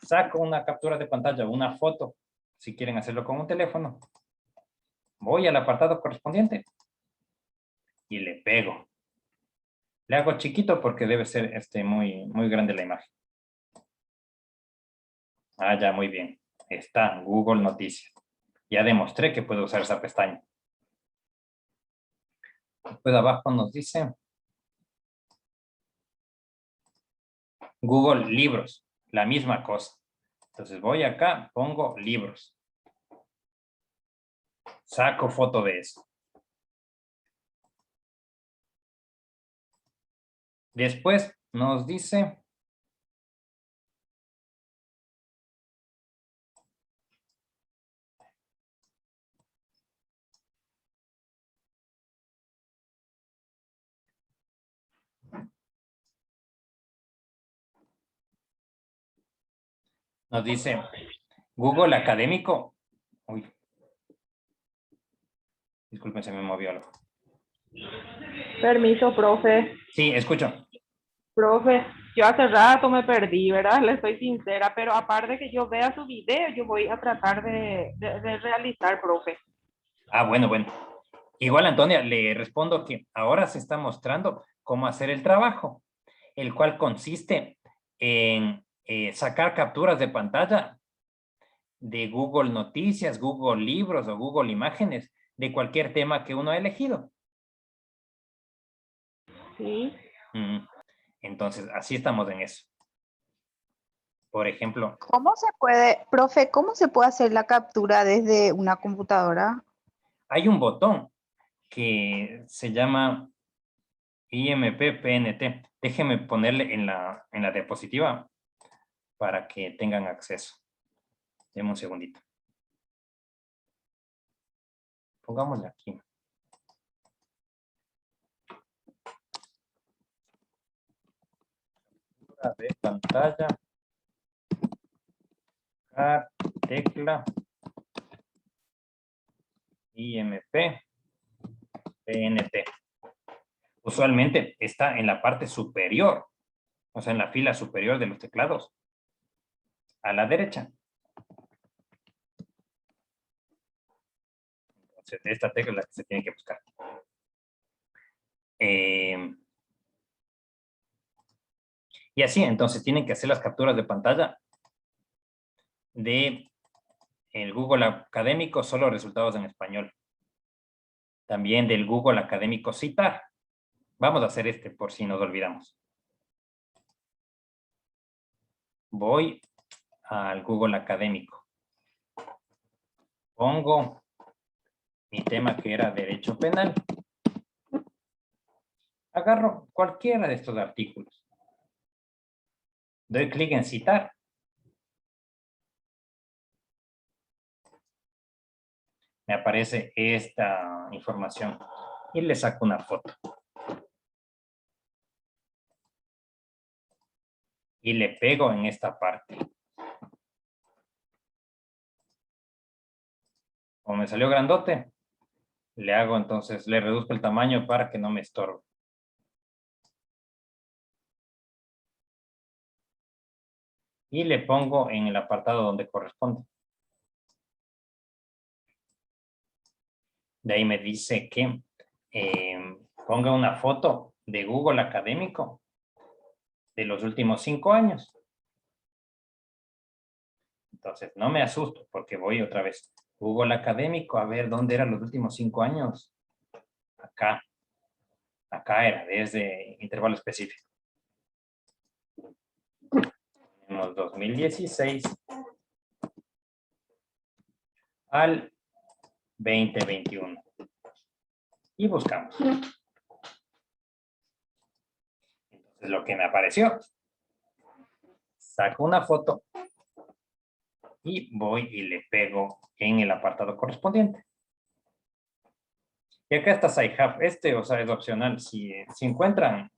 A: saco una captura de pantalla, una foto, si quieren hacerlo con un teléfono. Voy al apartado correspondiente y le pego. Le hago chiquito porque debe ser muy, muy grande la imagen. Ya, muy bien. Está Google Noticias. Ya demostré que puedo usar esa pestaña. Después abajo nos dice Google Libros. La misma cosa. Entonces voy acá, pongo libros. Saco foto de eso. Después nos dice Google Académico. Uy. Disculpen, se me movió algo.
H: Permiso, profe.
A: Sí, escucho.
H: Profe, yo hace rato me perdí, ¿verdad? Le soy sincera, pero aparte que yo vea su video, yo voy a tratar de realizar, profe.
A: Bueno. Igual, Antonia, le respondo que ahora se está mostrando cómo hacer el trabajo, el cual consiste en sacar capturas de pantalla de Google Noticias, Google Libros o Google Imágenes, de cualquier tema que uno ha elegido.
H: Sí.
A: Entonces, así estamos en eso. Por ejemplo.
F: Profe, cómo se puede hacer la captura desde una computadora?
A: Hay un botón que se llama IMP PNT. Déjenme ponerle en la diapositiva para que tengan acceso. Deme un segundito. Pongámosle aquí. De pantalla. Tecla. IMP. PNT. Usualmente está en la parte superior, o sea, en la fila superior de los teclados, a la derecha. Entonces, esta tecla es la que se tiene que buscar. Y así, entonces, tienen que hacer las capturas de pantalla de el Google Académico, solo resultados en español. También del Google Académico Citar. Vamos a hacer por si nos olvidamos. Voy al Google Académico. pongo mi tema que era derecho penal. Agarro cualquiera de estos artículos. Doy clic en citar. Me aparece esta información y le saco una foto. Y le pego en esta parte. Como me salió grandote, le hago entonces, le reduzco el tamaño para que no me estorbe. Y le pongo en el apartado donde corresponde. De ahí me dice que ponga una foto de Google académico de los últimos 5 años. Entonces, no me asusto porque voy otra vez. Google académico, a ver, ¿dónde eran los últimos 5 años? Acá. Acá era, desde intervalo específico. Tenemos 2016 al 2021. Y buscamos. Entonces, lo que me apareció. Saco una foto y voy y le pego en el apartado correspondiente. Y acá está SciHub. O sea, es opcional. Si encuentran,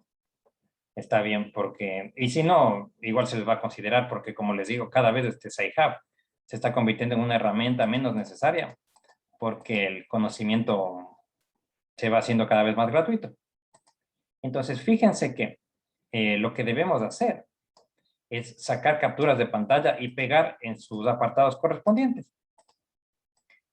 A: está bien, porque, y si no, igual se les va a considerar, porque como les digo, cada vez este SciHub se está convirtiendo en una herramienta menos necesaria, porque el conocimiento se va haciendo cada vez más gratuito. Entonces, fíjense que lo que debemos hacer es sacar capturas de pantalla y pegar en sus apartados correspondientes.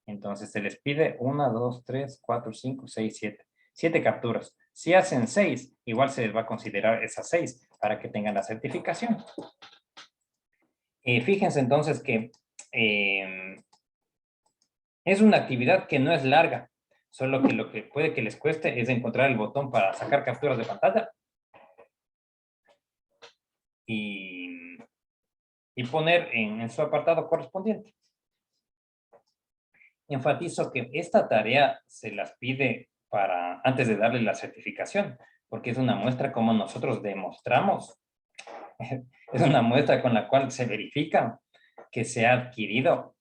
A: Entonces se les pide 1, 2, 3, 4, 5, 6, 7. 7 capturas. Si hacen 6, igual se les va a considerar esas 6 para que tengan la certificación. Fíjense entonces que es una actividad que no es larga, solo que lo que puede que les cueste es encontrar el botón para sacar capturas de pantalla y poner en su apartado correspondiente. Enfatizo que esta tarea se las pide antes de darle la certificación, porque es una muestra como nosotros demostramos. Es una muestra con la cual se verifica que se ha adquirido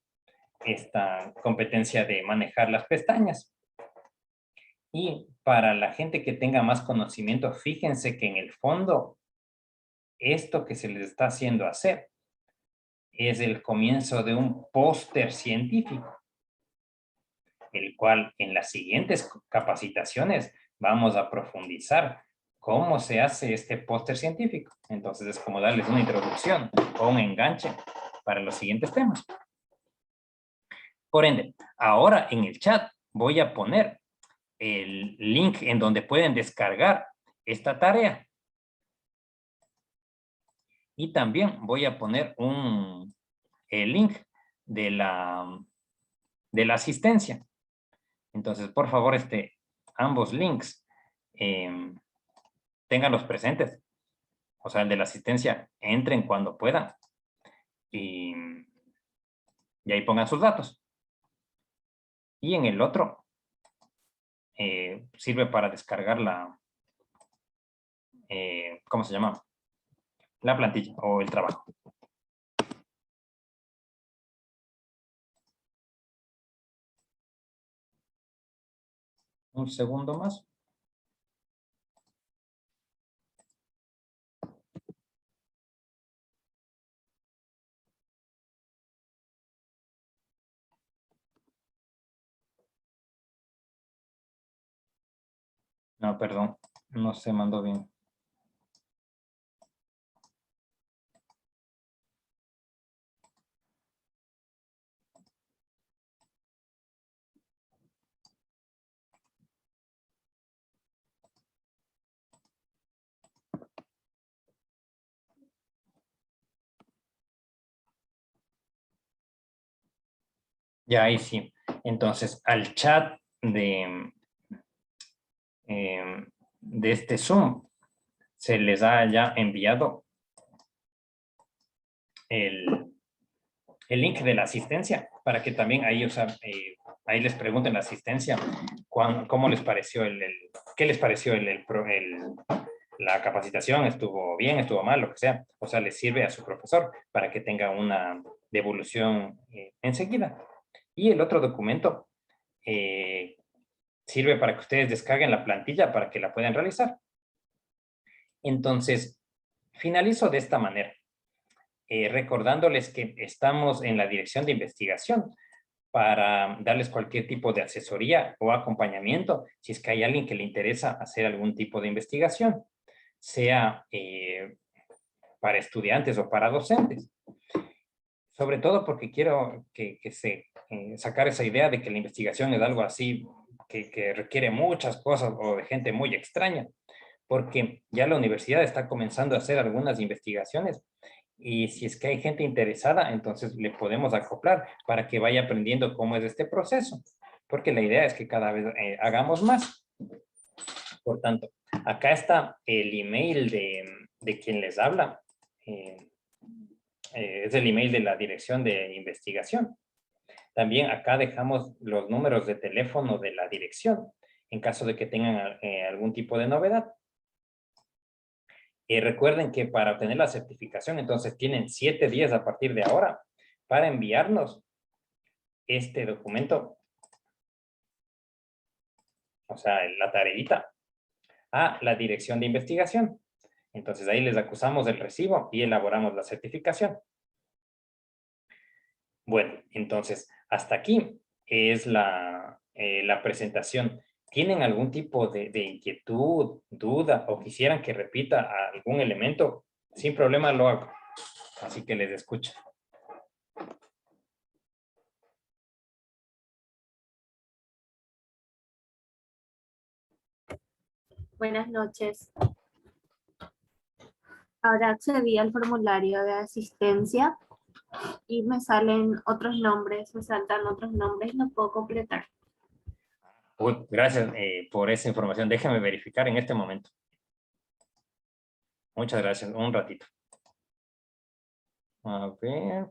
A: esta competencia de manejar las pestañas. Y para la gente que tenga más conocimiento, fíjense que en el fondo, esto que se les está haciendo hacer es el comienzo de un póster científico, el cual en las siguientes capacitaciones vamos a profundizar cómo se hace este póster científico. Entonces es como darles una introducción o un enganche para los siguientes temas. Por ende, ahora en el chat voy a poner el link en donde pueden descargar esta tarea. Y también voy a poner el link de la asistencia. Entonces, por favor, ambos links ténganlos presentes. O sea, el de la asistencia, entren cuando puedan. Y ahí pongan sus datos. Y en el otro, sirve para descargar ¿cómo se llama? La plantilla o el trabajo. Un segundo más. No, perdón, no se mandó bien. Ya, ahí sí. Entonces, al chat de este Zoom se les ha ya enviado el link de la asistencia para que también ahí, o sea, ahí les pregunten la asistencia cómo les pareció qué les pareció la capacitación, estuvo bien, estuvo mal, lo que sea. O sea, les sirve a su profesor para que tenga una devolución enseguida. Y el otro documento sirve para que ustedes descarguen la plantilla para que la puedan realizar. Entonces, finalizo de esta manera, recordándoles que estamos en la dirección de investigación para darles cualquier tipo de asesoría o acompañamiento si es que hay alguien que le interesa hacer algún tipo de investigación, sea para estudiantes o para docentes. Sobre todo porque quiero sacar esa idea de que la investigación es algo así que requiere muchas cosas o de gente muy extraña, porque ya la universidad está comenzando a hacer algunas investigaciones y si es que hay gente interesada, entonces le podemos acoplar para que vaya aprendiendo cómo es este proceso, porque la idea es que cada vez hagamos más. Por tanto, acá está el email de quien les habla. Es el email de la dirección de investigación. También acá dejamos los números de teléfono de la dirección en caso de que tengan algún tipo de novedad. Recuerden que para obtener la certificación, entonces tienen 7 días a partir de ahora para enviarnos este documento, o sea, la tareita, a la dirección de investigación. Entonces ahí les acusamos el recibo y elaboramos la certificación. Bueno, entonces hasta aquí es la presentación. ¿Tienen algún tipo de inquietud, duda o quisieran que repita algún elemento? Sin problema lo hago. Así que les escucho.
I: Buenas noches. Ahora accedí al formulario de asistencia y me salen otros nombres, me saltan otros nombres, no puedo completar.
A: Gracias por esa información. Déjame verificar en este momento. Muchas gracias. Un ratito. A ver.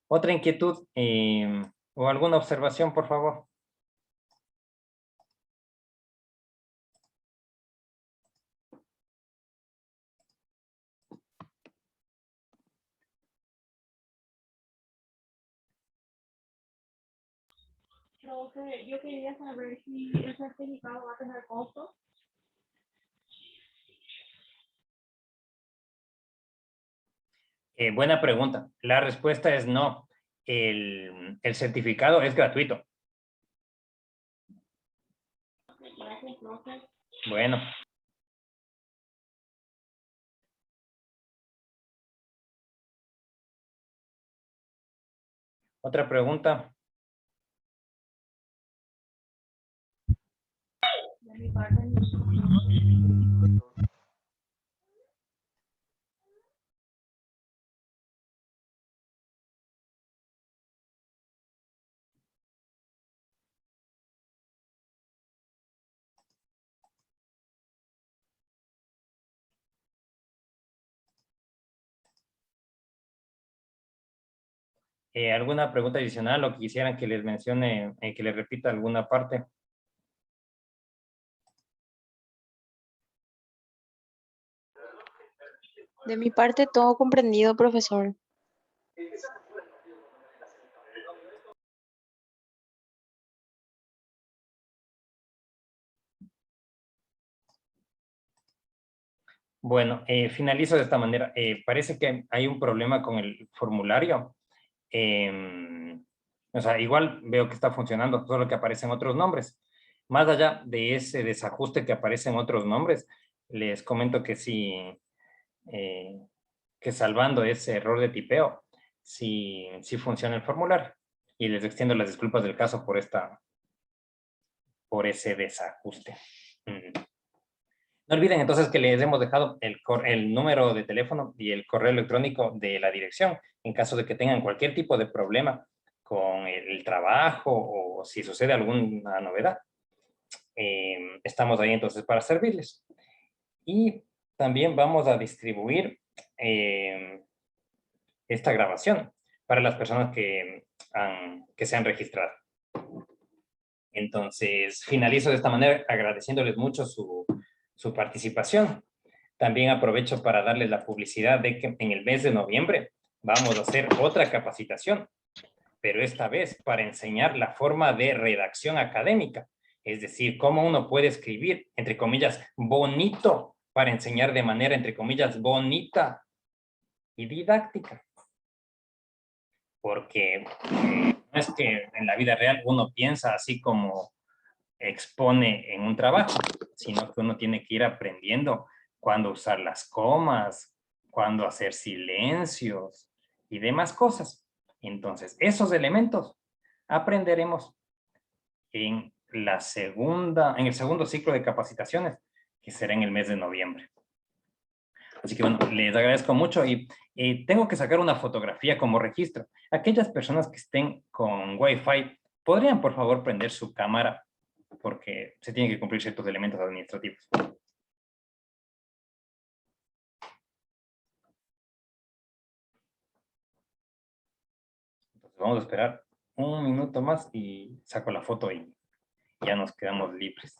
A: ¿Otra inquietud o alguna observación, por favor?
H: Profe, yo quería saber si el certificado va a tener costo.
A: Buena pregunta. La respuesta es no. El certificado es gratuito.
H: Gracias, profe.
A: Bueno. ¿Otra pregunta?
H: De mi parte,
A: ¿Alguna pregunta adicional o quisieran que les mencione, que les repita alguna parte?
D: De mi parte, todo comprendido, profesor.
A: Bueno, finalizo de esta manera. Parece que hay un problema con el formulario. O sea, igual veo que está funcionando, solo que aparecen otros nombres. Más allá de ese desajuste que aparecen otros nombres, les comento que sí, que salvando ese error de tipeo, sí funciona el formulario. Y les extiendo las disculpas del caso por ese desajuste. No olviden entonces que les hemos dejado el número de teléfono y el correo electrónico de la dirección en caso de que tengan cualquier tipo de problema con el trabajo o si sucede alguna novedad. Estamos ahí entonces para servirles. Y también vamos a distribuir esta grabación para las personas que se han registrado. Entonces, finalizo de esta manera agradeciéndoles mucho su participación. También aprovecho para darles la publicidad de que en el mes de noviembre vamos a hacer otra capacitación, pero esta vez para enseñar la forma de redacción académica, es decir, cómo uno puede escribir, entre comillas, bonito, para enseñar de manera, entre comillas, bonita y didáctica. Porque no es que en la vida real uno piensa así como expone en un trabajo, sino que uno tiene que ir aprendiendo cuándo usar las comas, cuándo hacer silencios y demás cosas. Entonces, esos elementos aprenderemos en el segundo ciclo de capacitaciones, que será en el mes de noviembre. Así que bueno, les agradezco mucho y tengo que sacar una fotografía como registro. Aquellas personas que estén con Wi-Fi, ¿podrían por favor prender su cámara? Porque se tienen que cumplir ciertos elementos administrativos. Entonces vamos a esperar un minuto más y saco la foto y ya nos quedamos libres.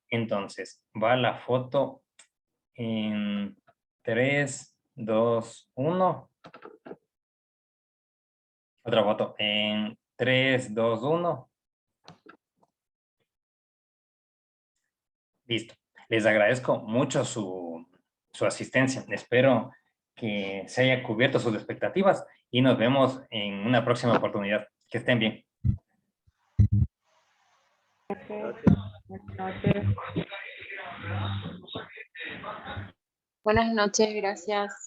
A: Entonces, va la foto en 3, 2, 1. Otra foto en 3, 2, 1. Listo. Les agradezco mucho su asistencia. Espero que se haya cubierto sus expectativas y nos vemos en una próxima oportunidad. Que estén bien.
H: Buenas noches.
D: Buenas noches, gracias.